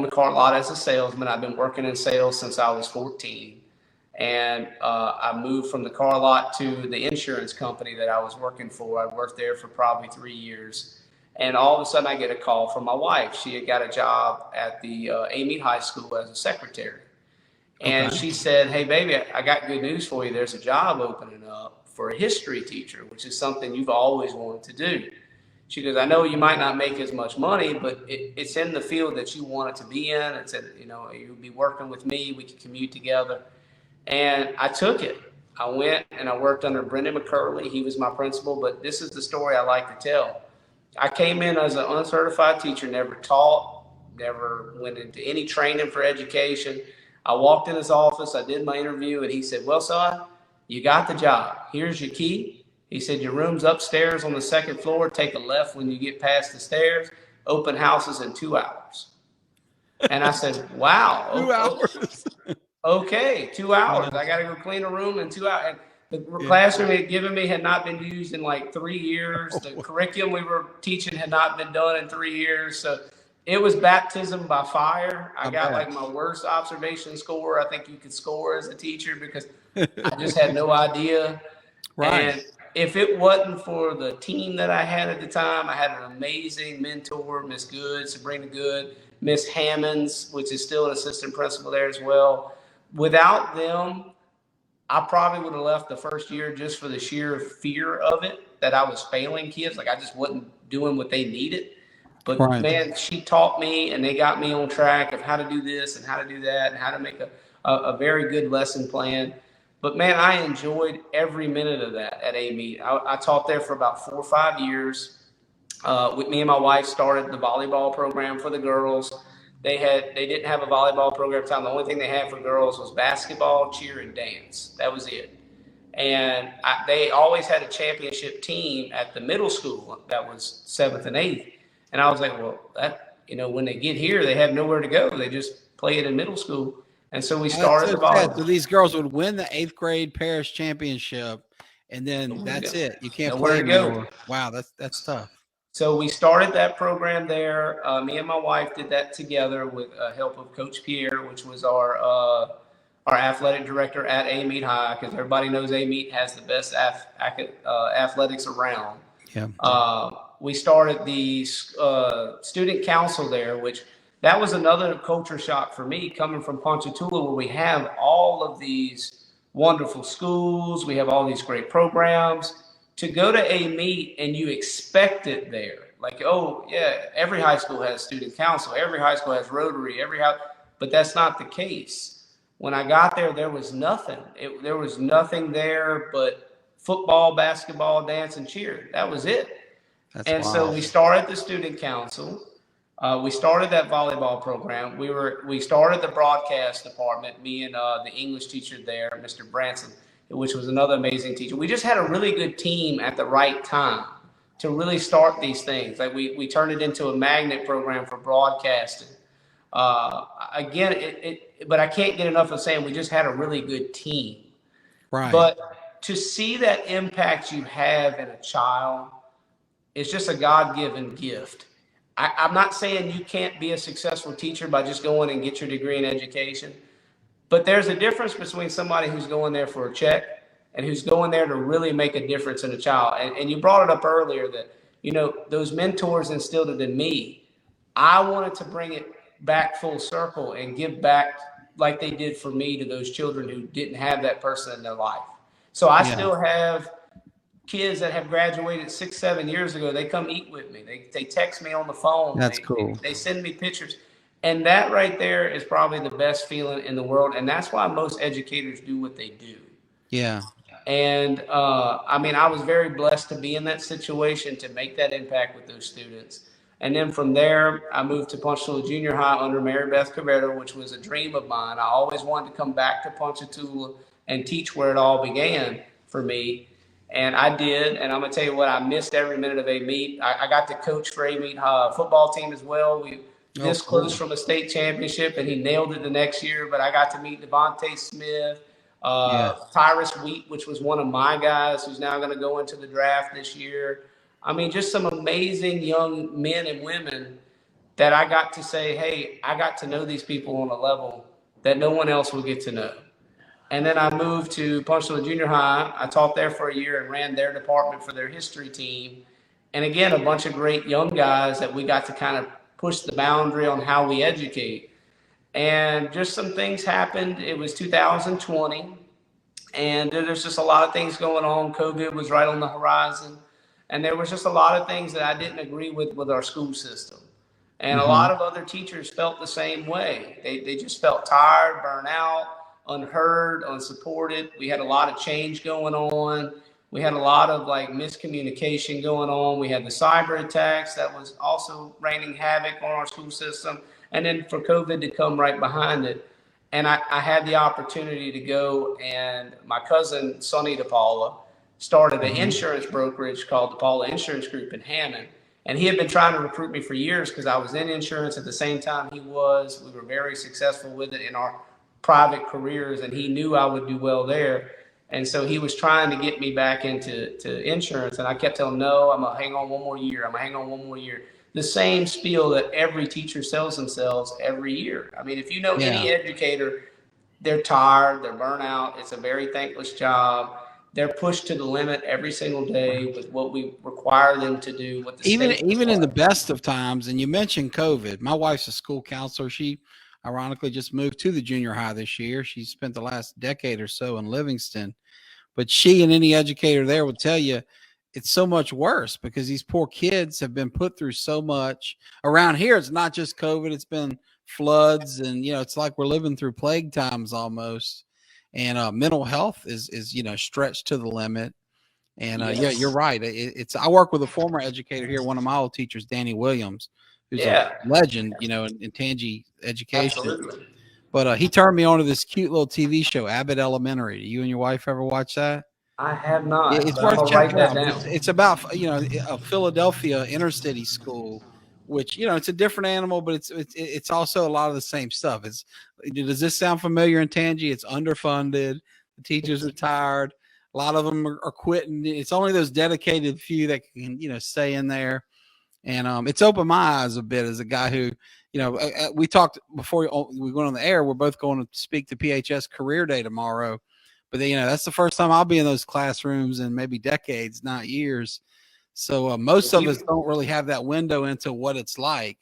the car lot as a salesman. I've been working in sales since I was 14. And I moved from the car lot to the insurance company that I was working for. I worked there for probably 3 years. And all of a sudden I get a call from my wife. She had got a job at the Amite High School as a secretary. And she said, hey, baby, I got good news for you. There's a job opening up for a history teacher, which is something you've always wanted to do. She goes, I know you might not make as much money, but it's in the field that you want it to be in. It's, you'll be working with me. We can commute together. And I took it. I went and I worked under Brendan McCurley. He was my principal, but this is the story I like to tell. I came in as an uncertified teacher, never taught, never went into any training for education. I walked in his office, I did my interview, and he said, well, son, you got the job. Here's your key. He said, your room's upstairs on the second floor. Take a left when you get past the stairs. Open houses in 2 hours. And I said, wow. 2 hours. Okay, 2 hours. I got to go clean a room in 2 hours. And the classroom he had given me had not been used in like 3 years. The curriculum we were teaching had not been done in 3 years. So it was baptism by fire. I got like my worst observation score I think you could score as a teacher because I just had no idea. Right. And if it wasn't for the team that I had at the time, I had an amazing mentor, Miss Good, Sabrina Good, Miss Hammonds, which is still an assistant principal there as well. Without them, I probably would have left the first year just for the sheer fear of it, that I was failing kids. Like I just wasn't doing what they needed. But man, she taught me and they got me on track of how to do this and how to do that and how to make a very good lesson plan. But man, I enjoyed every minute of that at Amite. I taught there for about 4 or 5 years. With me and my wife started the volleyball program for the girls. They didn't have a volleyball program at the time. The only thing they had for girls was basketball, cheer, and dance. That was it. And they always had a championship team at the middle school that was 7th and 8th. And I was like, well, when they get here, they have nowhere to go. They just play it in middle school. And so we started the volleyball. So these girls would win the 8th grade parish championship, and then that's it. You can't play anymore. Wow, that's tough. So we started that program there. Me and my wife did that together with help of Coach Pierre, which was our athletic director at Amite High, because everybody knows Amite has the best athletics around. Yeah. We started the student council there, which that was another culture shock for me, coming from Ponchatoula, where we have all of these wonderful schools. We have all these great programs. To go to Amite and you expect it there. Like, oh, yeah, every high school has student council. Every high school has Rotary. But that's not the case. When I got there, there was nothing. There was nothing there but football, basketball, dance, and cheer. That was it. That's wild. So we started the student council. We started that volleyball program. We started the broadcast department, me and the English teacher there, Mr. Branson, which was another amazing teacher. We just had a really good team at the right time to really start these things. Like we turned it into a magnet program for broadcasting. Again, but I can't get enough of saying we just had a really good team. Right. But to see that impact you have in a child is just a God-given gift. I'm not saying you can't be a successful teacher by just going and get your degree in education, but there's a difference between somebody who's going there for a check and who's going there to really make a difference in a child. And you brought it up earlier that, those mentors instilled it in me. I wanted to bring it back full circle and give back like they did for me to those children who didn't have that person in their life. So I still have kids that have graduated 6-7 years ago. They come eat with me. They text me on the phone. That's cool. They send me pictures. And that right there is probably the best feeling in the world. And that's why most educators do what they do. Yeah. And I mean, I was very blessed to be in that situation to make that impact with those students. And then from there, I moved to Ponchatoula Junior High under Mary Beth Cabrera, which was a dream of mine. I always wanted to come back to Ponchatoula and teach where it all began for me. And I did. And I'm going to tell you what, I missed every minute of a meet. I got to coach for a meet football team as well. We this close from a state championship, and he nailed it the next year. But I got to meet Devontae Smith, Tyrus Wheat, which was one of my guys who's now going to go into the draft this year. I mean, just some amazing young men and women that I got to say, hey, I got to know these people on a level that no one else will get to know. And then I moved to Ponchatoula Junior High. I taught there for a year and ran their department for their history team. And again, a bunch of great young guys that we got to kind of push the boundary on how we educate. And just some things happened. It was 2020, and there's just a lot of things going on. COVID was right on the horizon. And there was just a lot of things that I didn't agree with our school system. And a lot of other teachers felt the same way. They just felt tired, burnt out, unheard, unsupported. We had a lot of change going on. We had a lot of like miscommunication going on. We had the cyber attacks that was also raining havoc on our school system. And then for COVID to come right behind it. And I had the opportunity to go, and my cousin, Sonny DePaula, started an insurance brokerage called DePaula Insurance Group in Hammond. And he had been trying to recruit me for years because I was in insurance at the same time he was. We were very successful with it in our private careers, and he knew I would do well there. And so he was trying to get me back into insurance. And I kept telling him, no, I'm going to hang on one more year. I'm going to hang on one more year. The same spiel that every teacher sells themselves every year. I mean, if you know any educator, they're tired, they're burnt out. It's a very thankless job. They're pushed to the limit every single day with what we require them to do. What the even in the best of times, and you mentioned COVID. My wife's a school counselor. She ironically just moved to the junior high this year. She spent the last decade or so in Livingston, but she and any educator there would tell you it's so much worse because these poor kids have been put through so much. Around here, it's not just COVID; it's been floods, and it's like we're living through plague times almost. And mental health is stretched to the limit. And yeah, you're right. I work with a former educator here, one of my old teachers, Danny Williams, who's a legend, in Tangi education. Absolutely. But he turned me on to this cute little TV show, Abbott Elementary. You and your wife ever watch that? I have not. Yeah, it's worth checking out. It's about a Philadelphia inner city school, which it's a different animal, but it's also a lot of the same stuff. Does this sound familiar in Tangi? It's underfunded. The teachers are tired. A lot of them are quitting. It's only those dedicated few that can stay in there. And it's opened my eyes a bit as a guy who we talked before we went on the air. We're both going to speak to PHS Career Day tomorrow. But that's the first time I'll be in those classrooms in maybe decades, not years. So most of us don't really have that window into what it's like.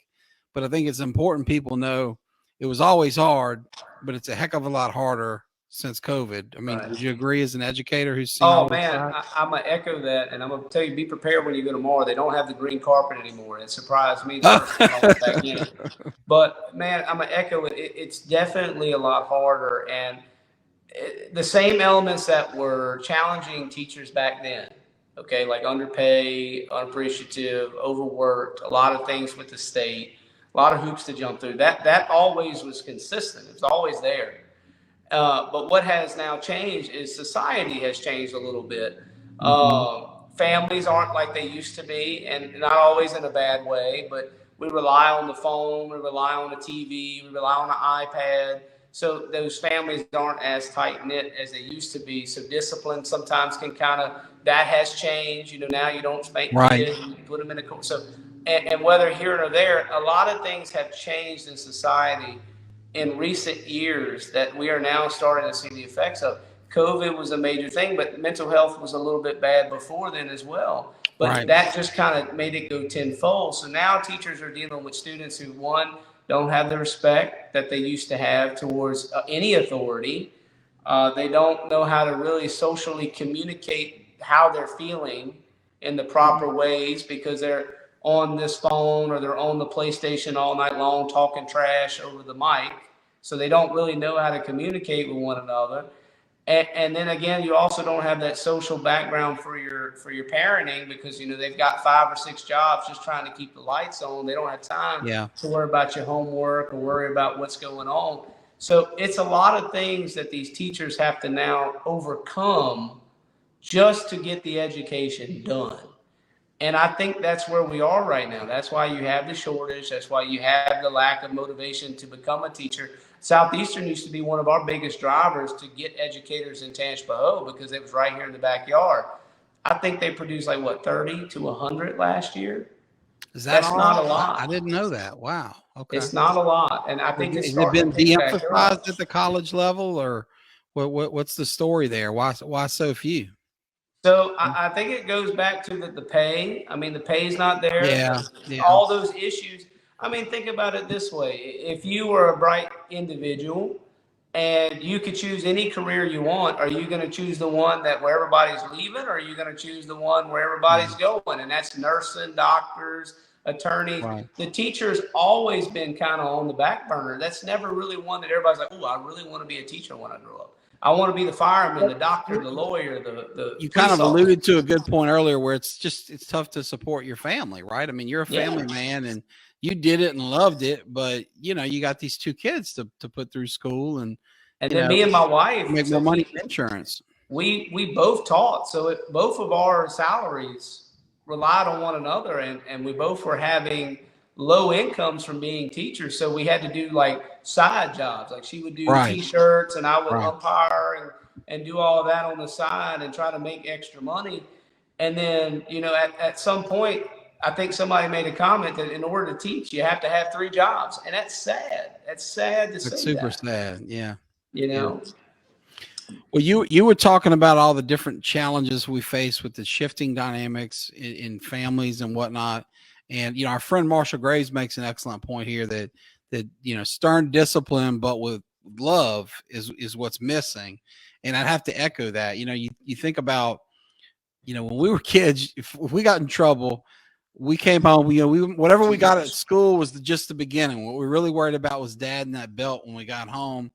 But I think it's important people know it was always hard, but it's a heck of a lot harder since COVID. I mean, Would you agree as an educator who's seen? Oh man, I'm gonna echo that, and I'm gonna tell you, be prepared when you go tomorrow. They don't have the green carpet anymore. It surprised me the first time I went back in. But man, I'm gonna echo it. It's definitely a lot harder, and the same elements that were challenging teachers back then, okay, like underpay, unappreciative, overworked, a lot of things with the state, a lot of hoops to jump through. That always was consistent. It was always there. But what has now changed is society has changed a little bit. Families aren't like they used to be, and not always in a bad way, but we rely on the phone, we rely on the TV, we rely on the iPad. So those families aren't as tight-knit as they used to be. So discipline sometimes can that has changed. Now you don't spank kids, you put them in a court. So, and whether here or there, a lot of things have changed in society in recent years that we are now starting to see the effects of. COVID was a major thing, but mental health was a little bit bad before then as well. But that just kind of made it go tenfold. So now teachers are dealing with students who, one, don't have the respect that they used to have towards any authority. They don't know how to really socially communicate how they're feeling in the proper ways because they're on this phone or they're on the PlayStation all night long talking trash over the mic. So they don't really know how to communicate with one another. And then again, you also don't have that social background for your parenting, because they've got 5 or 6 jobs just trying to keep the lights on. They don't have time to worry about your homework or worry about what's going on. So it's a lot of things that these teachers have to now overcome just to get the education done. And I think that's where we are right now. That's why you have the shortage. That's why you have the lack of motivation to become a teacher. Southeastern used to be one of our biggest drivers to get educators in Tangipahoa, because it was right here in the backyard. I think they produced 30 to 100 last year. That's not a lot. I didn't know that. Wow. Okay. It's not a lot. And I think has it been de-emphasized at the college level, or what's the story there? Why so few? So I think it goes back to the pay. I mean, the pay's not there. Yeah. All those issues. I mean, think about it this way. If you were a bright individual and you could choose any career you want, are you going to choose the one where everybody's leaving, or are you going to choose the one where everybody's going? And that's nursing, doctors, attorneys. Right. The teacher's always been kind of on the back burner. That's never really one that everybody's like, oh, I really want to be a teacher when I grow up. I want to be the fireman, the doctor, the lawyer, the You kind of alluded to a good point earlier, where it's tough to support your family, right? I mean, you're a family man, and you did it and loved it, but you got these 2 kids to put through school, and then me and my wife make more money in insurance. We both taught, so both of our salaries relied on one another, and we both were having low incomes from being teachers. So we had to do side jobs. She would do T-shirts, and I would umpire and do all of that on the side and try to make extra money. And then, at some point, I think somebody made a comment that in order to teach, you have to have 3 jobs. And that's sad. That's sad to say. It's super sad. Yeah. Well, you were talking about all the different challenges we face with the shifting dynamics in families and whatnot. And, our friend Marshall Graves makes an excellent point here that stern discipline, but with love is what's missing. And I'd have to echo that. You think about, when we were kids, if we got in trouble, we came home, whatever we got at school was just the beginning. What we really worried about was dad and that belt when we got home.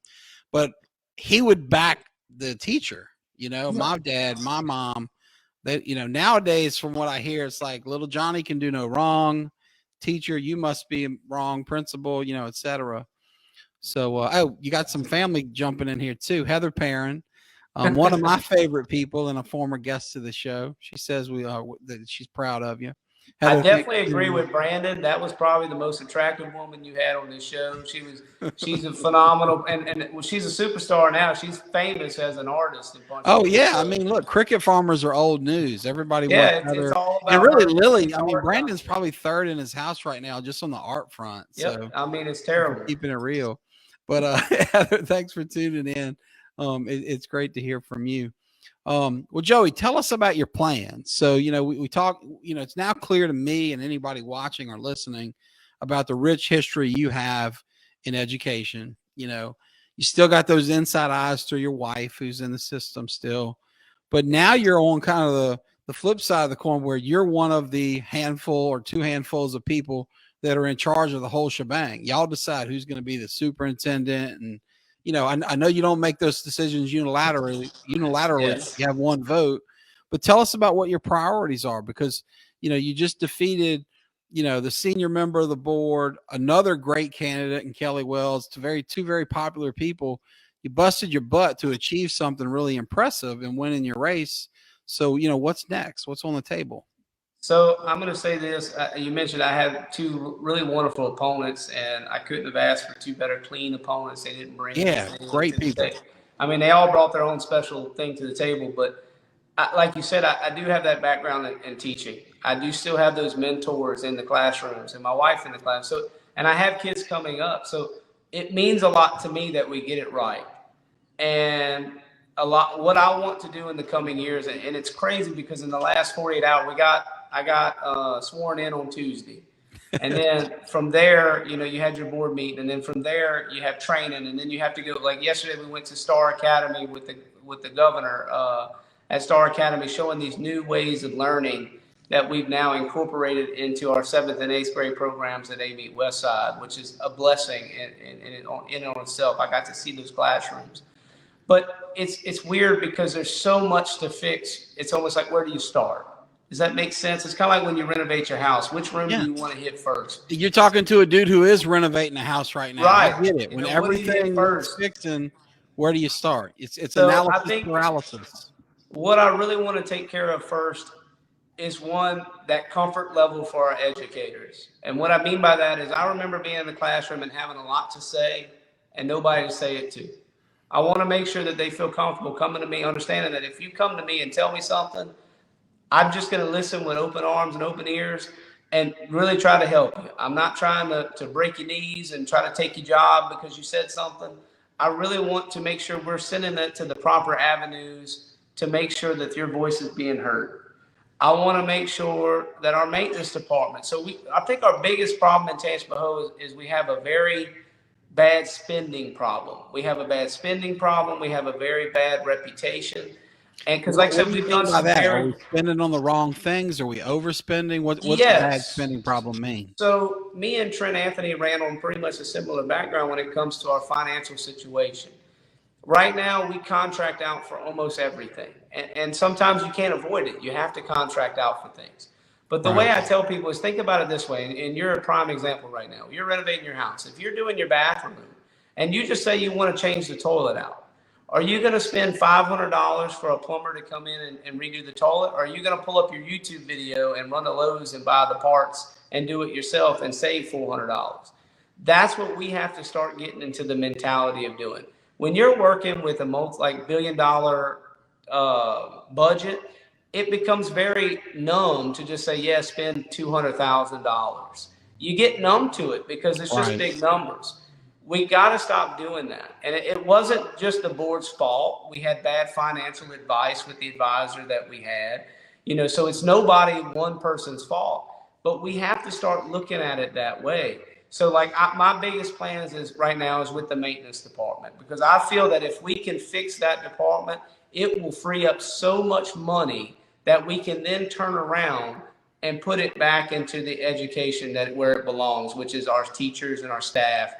But he would back the teacher, my dad, my mom. That nowadays, from what I hear, it's like little Johnny can do no wrong. Teacher, you must be wrong. Principal, etc. So, you got some family jumping in here too. Heather Perrin, one of my favorite people and a former guest to the show. She says that she's proud of you. Heather, I definitely agree with Brandon. That was probably the most attractive woman you had on this show. She's a phenomenal, and she's a superstar now. She's famous as an artist. Oh yeah, I mean, look, cricket farmers are old news. Everybody wants it's all about. And really, Lily. I mean, Brandon's probably 3rd in his house right now, just on the art front. Yep. So I mean, it's terrible. Keeping it real. But Heather, thanks for tuning in. It's great to hear from you. Well, Joey, tell us about your plan. So, we talk, it's now clear to me and anybody watching or listening about the rich history you have in education. You still got those inside eyes through your wife who's in the system still, but now you're on kind of the flip side of the coin, where you're one of the handful or 2 handfuls of people that are in charge of the whole shebang. Y'all decide who's going to be the superintendent, and I know you don't make those decisions unilaterally. Yes. You have 1 vote, but tell us about what your priorities are, because, you just defeated, the senior member of the board, another great candidate in Kelly Wells, 2 very popular people. You busted your butt to achieve something really impressive and winning your race. So, what's next? What's on the table? So I'm going to say this. You mentioned I had 2 really wonderful opponents, and I couldn't have asked for 2 better clean opponents. They didn't bring great people. I mean, they all brought their own special thing to the table. But like you said, I do have that background in teaching. I do still have those mentors in the classrooms, and my wife in the class. So, and I have kids coming up. So it means a lot to me that we get it right. And what I want to do in the coming years, and it's crazy because in the last 48 hours, I got sworn in on Tuesday. And then from there, you had your board meeting, and then from there you have training, and then you have to go. Like yesterday, we went to Star Academy with the governor at Star Academy, showing these new ways of learning that we've now incorporated into our 7th and 8th grade programs at AV Westside, which is a blessing in and on itself. I got to see those classrooms. But it's weird because there's so much to fix. It's almost like, where do you start? Does that make sense? It's kind of like when you renovate your house. Which room do you want to hit first? You're talking to a dude who is renovating a house right now. Right. I get it. When everything is fixing, where do you start? It's analysis paralysis. What I really want to take care of first is, one, that comfort level for our educators. And what I mean by that is, I remember being in the classroom and having a lot to say and nobody to say it to. I want to make sure that they feel comfortable coming to me, understanding that if you come to me and tell me something, I'm just going to listen with open arms and open ears and really try to help you. I'm not trying to break your knees and try to take your job because you said something. I really want to make sure we're sending it to the proper avenues to make sure that your voice is being heard. I want to make sure that our maintenance department, I think our biggest problem in Tangipahoa is we have a very bad spending problem. We have a bad spending problem. We have a very bad reputation. And because, like I said, we've done some that. Are we spending on the wrong things? Are we overspending? What's the bad spending problem mean? So me and Trent Anthony ran on pretty much a similar background when it comes to our financial situation. Right now, we contract out for almost everything. And sometimes you can't avoid it. You have to contract out for things. But the way I tell people is, think about it this way, and you're a prime example right now. You're renovating your house. If you're doing your bathroom and you just say you want to change the toilet out, are you going to spend $500 for a plumber to come in and redo the toilet? Or are you going to pull up your YouTube video and run to Lowe's and buy the parts and do it yourself and save $400? That's what we have to start getting into the mentality of doing. When you're working with a billion-dollar budget, it becomes very numb to just say, yeah, spend $200,000. You get numb to it because it's just big numbers. We got to stop doing that. And it wasn't just the board's fault. We had bad financial advice with the advisor that we had, so it's one person's fault, but we have to start looking at it that way. So my biggest plans right now is with the maintenance department, because I feel that if we can fix that department, it will free up so much money that we can then turn around and put it back into the education where it belongs, which is our teachers and our staff.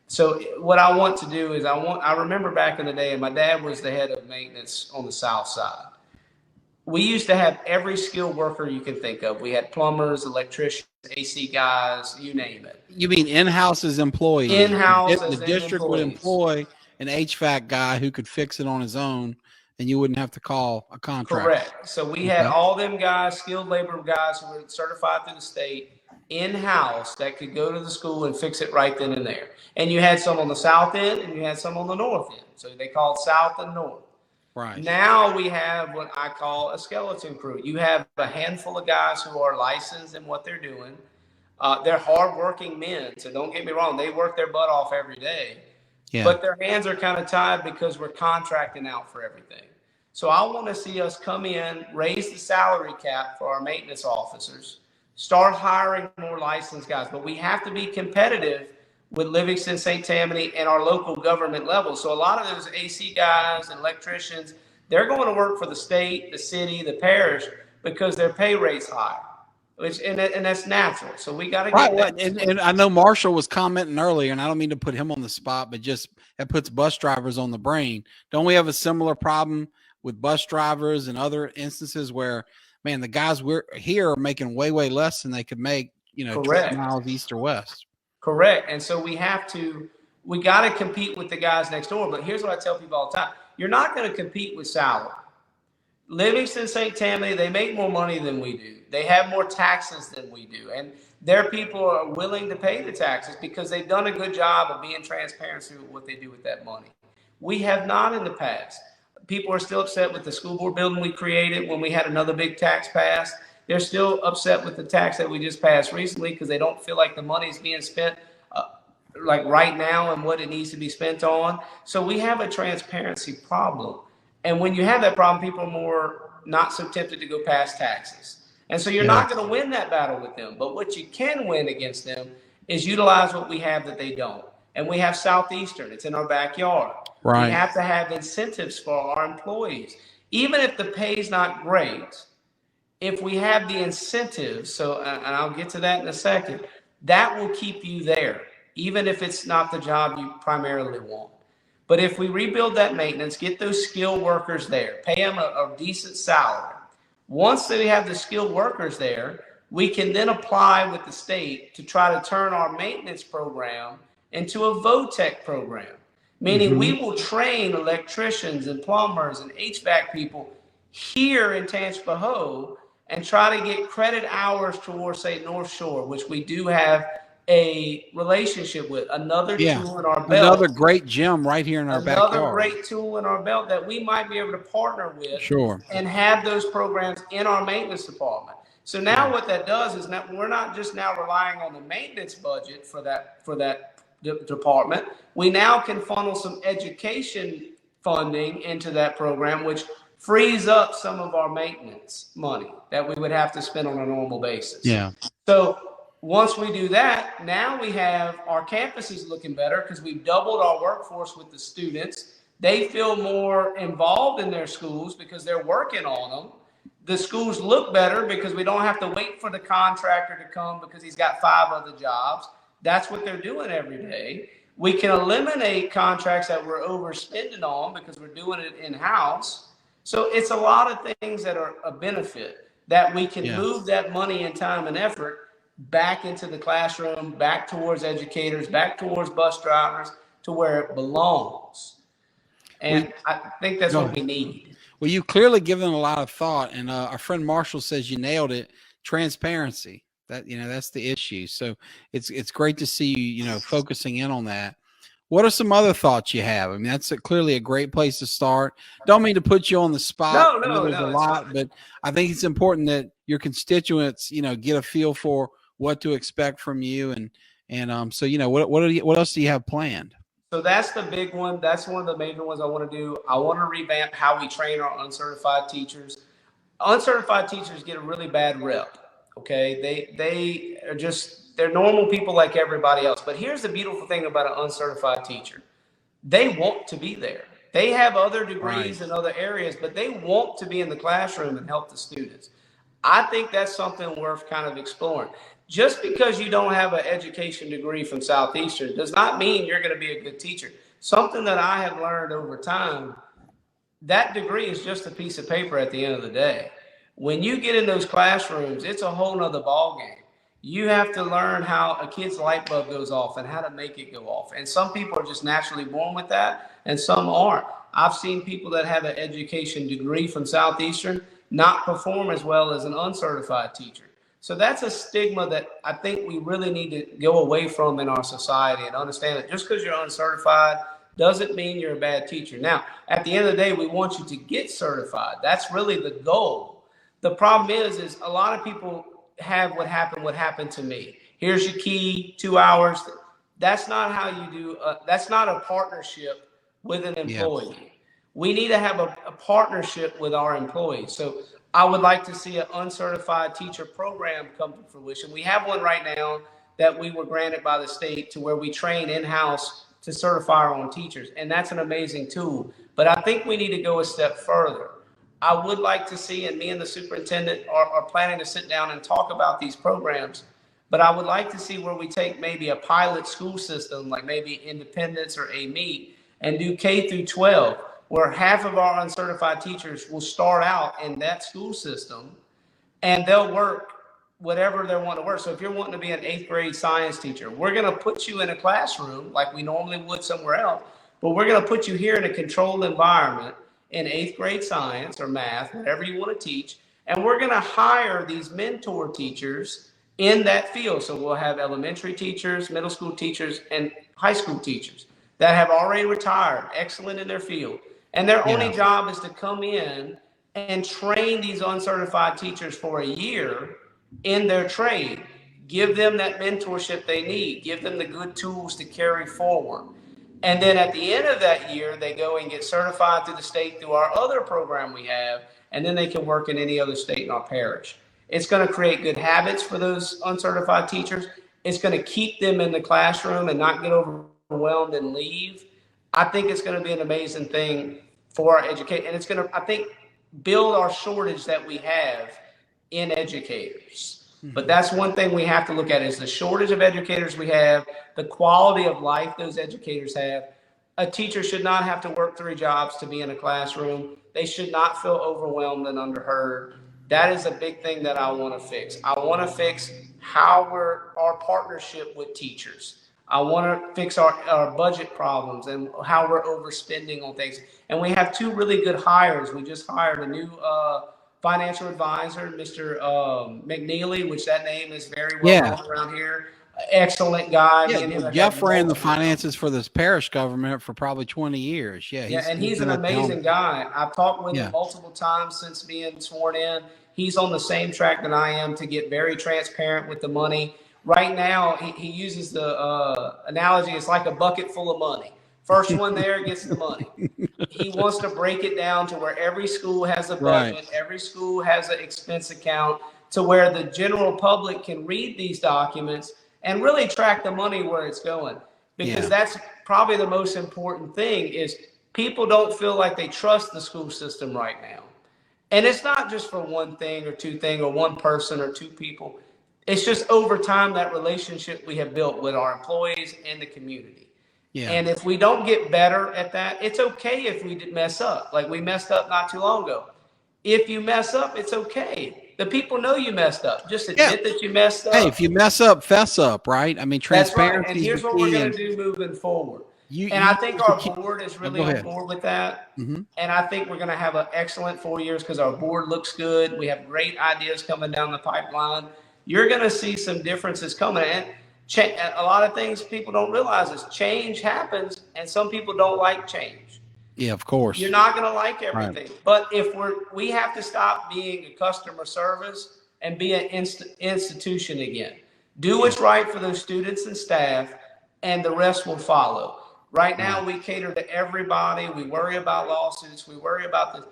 So what I want to do is I remember back in the day, and my dad was the head of maintenance on the south side. We used to have every skilled worker you can think of. We had plumbers, electricians, AC guys, you name it. You mean in-house as employees? In-house the district would employ an HVAC guy who could fix it on his own, and you wouldn't have to call a contractor. Correct. So we had all them guys, skilled labor guys who were certified through the state, in-house, that could go to the school and fix it right then and there. And you had some on the south end and you had some on the north end. So they called south and north. Right. Now we have what I call a skeleton crew. You have a handful of guys who are licensed in what they're doing. They're hardworking men. So don't get me wrong. They work their butt off every day. Yeah. But their hands are kind of tied because we're contracting out for everything. So I want to see us come in, raise the salary cap for our maintenance officers, start hiring more licensed guys. But we have to be competitive with Livingston, St. Tammany, and our local government level. So a lot of those AC guys and electricians, they're going to work for the state, the city, the parish, because their pay rate's higher. And that's natural. So we got to get that. And I know Marshall was commenting earlier, and I don't mean to put him on the spot, but just it puts bus drivers on the brain. Don't we have a similar problem with bus drivers and other instances where, man, the guys we're here are making way, way less than they could make, 20 miles east or west. Correct. And so we got to compete with the guys next door. But here's what I tell people all the time. You're not going to compete with salary. Livingston, St. Tammany, they make more money than we do. They have more taxes than we do. And their people are willing to pay the taxes because they've done a good job of being transparent with what they do with that money. We have not in the past. People are still upset with the school board building we created when we had another big tax passed. They're still upset with the tax that we just passed recently because they don't feel like the money is being spent right now and what it needs to be spent on. So we have a transparency problem. And when you have that problem, people are more not so tempted to go past taxes. And so you're not going to win that battle with them. But what you can win against them is utilize what we have that they don't. And we have Southeastern. It's in our backyard. Right. We have to have incentives for our employees. Even if the pay is not great, if we have the incentives, and I'll get to that in a second, that will keep you there, even if it's not the job you primarily want. But if we rebuild that maintenance, get those skilled workers there, pay them a decent salary. Once they have the skilled workers there, we can then apply with the state to try to turn our maintenance program into a VOTEC program, meaning we will train electricians and plumbers and HVAC people here in Tangipahoa and try to get credit hours towards, say, North Shore, which we do have a relationship with. Another tool in our belt. Another great gym right here in our backyard. Another great tool in our belt that we might be able to partner with and have those programs in our maintenance department. So now what that does is that we're not just now relying on the maintenance budget for that department. We now can funnel some education funding into that program, which frees up some of our maintenance money that we would have to spend on a normal basis. Yeah. So once we do that, now we have our campuses looking better because we've doubled our workforce with the students. They feel more involved in their schools because they're working on them. The schools look better because we don't have to wait for the contractor to come because he's got 5 other jobs. That's what they're doing every day. We can eliminate contracts that we're overspending on because we're doing it in-house. So it's a lot of things that are a benefit that we can move that money and time and effort back into the classroom, back towards educators, back towards bus drivers, to where it belongs. And I think that's what we need. Well, you've clearly given a lot of thought, and our friend Marshall says you nailed it. Transparency. That's the issue. So it's great to see you focusing in on that. What are some other thoughts you have? I mean, that's clearly a great place to start. Don't mean to put you on the spot. No, there's a lot, but I think it's important that your constituents, get a feel for what to expect from you, and so what else do you have planned? So that's the big one. That's one of the major ones I want to do. I want to revamp how we train our uncertified teachers. Uncertified teachers get a really bad rep. Okay, they are they're normal people like everybody else. But here's the beautiful thing about an uncertified teacher. They want to be there. They have other degrees in other areas, but they want to be in the classroom and help the students. I think that's something worth kind of exploring. Just because you don't have an education degree from Southeastern does not mean you're going to be a good teacher. Something that I have learned over time, that degree is just a piece of paper at the end of the day. When you get in those classrooms, it's a whole nother ballgame. You have to learn how a kid's light bulb goes off and how to make it go off. And some people are just naturally born with that, and some aren't. I've seen people that have an education degree from Southeastern not perform as well as an uncertified teacher. So that's a stigma that I think we really need to go away from in our society and understand that just because you're uncertified doesn't mean you're a bad teacher. Now, at the end of the day, we want you to get certified. That's really the goal. The problem is a lot of people have what happened to me. Here's your key, 2 hours. That's not how you do. That's not a partnership with an employee. Yeah. We need to have a partnership with our employees. So I would like to see an uncertified teacher program come to fruition. We have one right now that we were granted by the state to where we train in-house to certify our own teachers. And that's an amazing tool. But I think we need to go a step further. I would like to see, and me and the superintendent are planning to sit down and talk about these programs, but I would like to see where we take maybe a pilot school system, like maybe Independence or AMEET, and do K through 12, where half of our uncertified teachers will start out in that school system and they'll work whatever they want to work. So if you're wanting to be an 8th grade science teacher, we're going to put you in a classroom like we normally would somewhere else, but we're going to put you here in a controlled environment in 8th grade science or math, whatever you want to teach. And we're going to hire these mentor teachers in that field. So we'll have elementary teachers, middle school teachers, and high school teachers that have already retired, excellent in their field. And their only job is to come in and train these uncertified teachers for a year in their trade, give them that mentorship they need, give them the good tools to carry forward. And then at the end of that year, they go and get certified through the state through our other program we have, and then they can work in any other state in our parish. It's going to create good habits for those uncertified teachers. It's going to keep them in the classroom and not get overwhelmed and leave. I think it's going to be an amazing thing for our education. And it's going to, I think, build our shortage that we have in educators. But that's one thing we have to look at is the shortage of educators we have, the quality of life those educators have. A teacher should not have to work 3 jobs to be in a classroom. They should not feel overwhelmed and underheard. That is a big thing that I want to fix. I want to fix our partnership with teachers. I want to fix our budget problems and how we're overspending on things. And we have 2 really good hires. We just hired a new financial advisor, Mr. McNeely, which that name is very well known around here. Excellent guy. Yeah, Jeff ran the finances for this parish government for probably 20 years. And he's an amazing guy. I've talked with him multiple times since being sworn in. He's on the same track that I am to get very transparent with the money. Right now, he uses the analogy, it's like a bucket full of money. First one there gets the money. He wants to break it down to where every school has a budget, every school has an expense account, to where the general public can read these documents and really track the money where it's going. Because that's probably the most important thing, is people don't feel like they trust the school system right now. And it's not just for one thing or 2 things or one person or 2 people. It's just over time, that relationship we have built with our employees and the community. And if we don't get better at that, it's okay if we mess up. Like we messed up not too long ago. If you mess up, it's okay. The people know you messed up. Just admit that you messed up. Hey, if you mess up, fess up, right? I mean, transparency. That's right. And here's what we're going to do moving forward. I think our board is really on board with that. And I think we're going to have an excellent 4 years because our board looks good. We have great ideas coming down the pipeline. You're going to see some differences coming. And a lot of things people don't realize is change happens, and some people don't like change. Yeah, of course. You're not going to like everything. But if we have to stop being a customer service and be an institution again. Do what's right for those students and staff, and the rest will follow. Right now, we cater to everybody. We worry about lawsuits. We worry about this.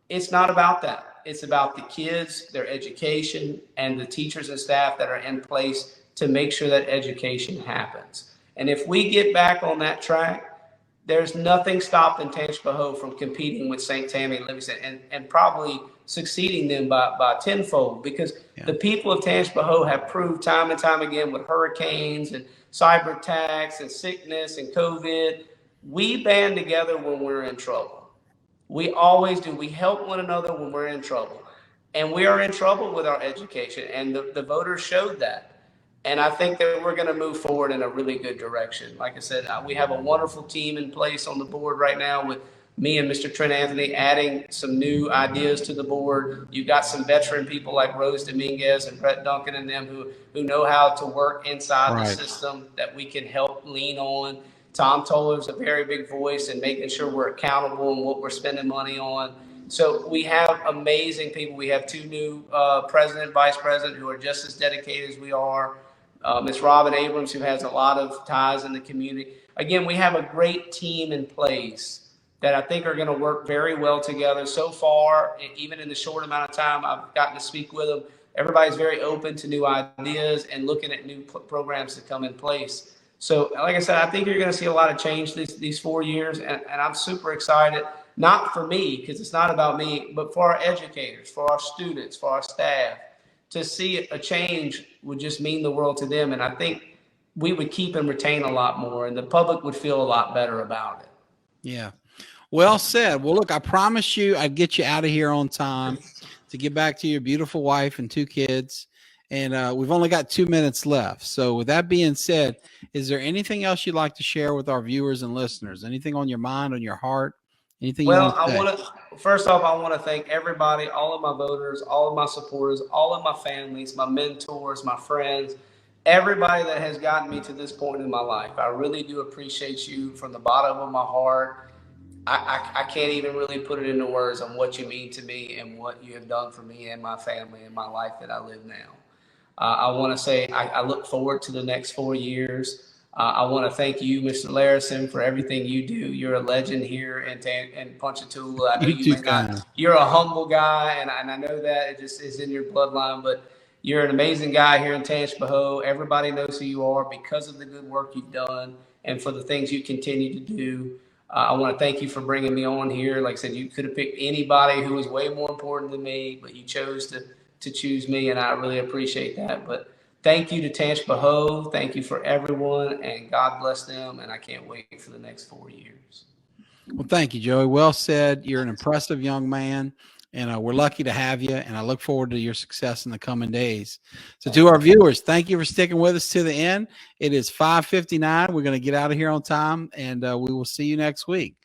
It's not about that. It's about the kids, their education, and the teachers and staff that are in place to make sure that education happens. And if we get back on that track, there's nothing stopping Tangipahoa from competing with St. Tammany and Livingston and probably succeeding them by tenfold, because the people of Tangipahoa have proved time and time again with hurricanes and cyber attacks and sickness and COVID, we band together when we're in trouble. We always do. We help one another when we're in trouble. And we are in trouble with our education, and the voters showed that. And I think that we're going to move forward in a really good direction. Like I said, we have a wonderful team in place on the board right now with me and Mr. Trent Anthony adding some new ideas to the board. You've got some veteran people like Rose Dominguez and Brett Duncan and them who know how to work inside the system that we can help lean on. Tom Toller is a very big voice in making sure we're accountable in what we're spending money on. So we have amazing people. We have 2 new president, vice president who are just as dedicated as we are. Ms. Robin Abrams, who has a lot of ties in the community. Again, we have a great team in place that I think are going to work very well together. So far, even in the short amount of time I've gotten to speak with them, everybody's very open to new ideas and looking at new programs to come in place. So like I said, I think you're going to see a lot of change these 4 years, and I'm super excited, not for me, because it's not about me, but for our educators, for our students, for our staff. To see a change would just mean the world to them. And I think we would keep and retain a lot more, and the public would feel a lot better about it. Yeah. Well said. Well, look, I promise you I'd get you out of here on time to get back to your beautiful wife and 2 kids. And we've only got 2 minutes left. So with that being said, is there anything else you'd like to share with our viewers and listeners? Anything on your mind, on your heart? Anything? Well, first off, I want to thank everybody, all of my voters, all of my supporters, all of my families, my mentors, my friends, everybody that has gotten me to this point in my life. I really do appreciate you from the bottom of my heart. I can't even really put it into words on what you mean to me and what you have done for me and my family and my life that I live now. I want to say I look forward to the next 4 years. I want to thank you, Mr. Layrisson, for everything you do. You're a legend here in Ponchatoula. I know you're a humble guy, and I know that it just is in your bloodline, but you're an amazing guy here in Tangipahoa. Everybody knows who you are because of the good work you've done and for the things you continue to do. I want to thank you for bringing me on here. Like I said, you could have picked anybody who was way more important than me, but you chose to choose me, and I really appreciate that. But thank you to Tangipahoa. Thank you for everyone, and God bless them. And I can't wait for the next 4 years. Well, thank you, Joey. Well said. You're an impressive young man, and we're lucky to have you. And I look forward to your success in the coming days. So, to our viewers, thank you for sticking with us to the end. It is 5:59. We're going to get out of here on time, and we will see you next week.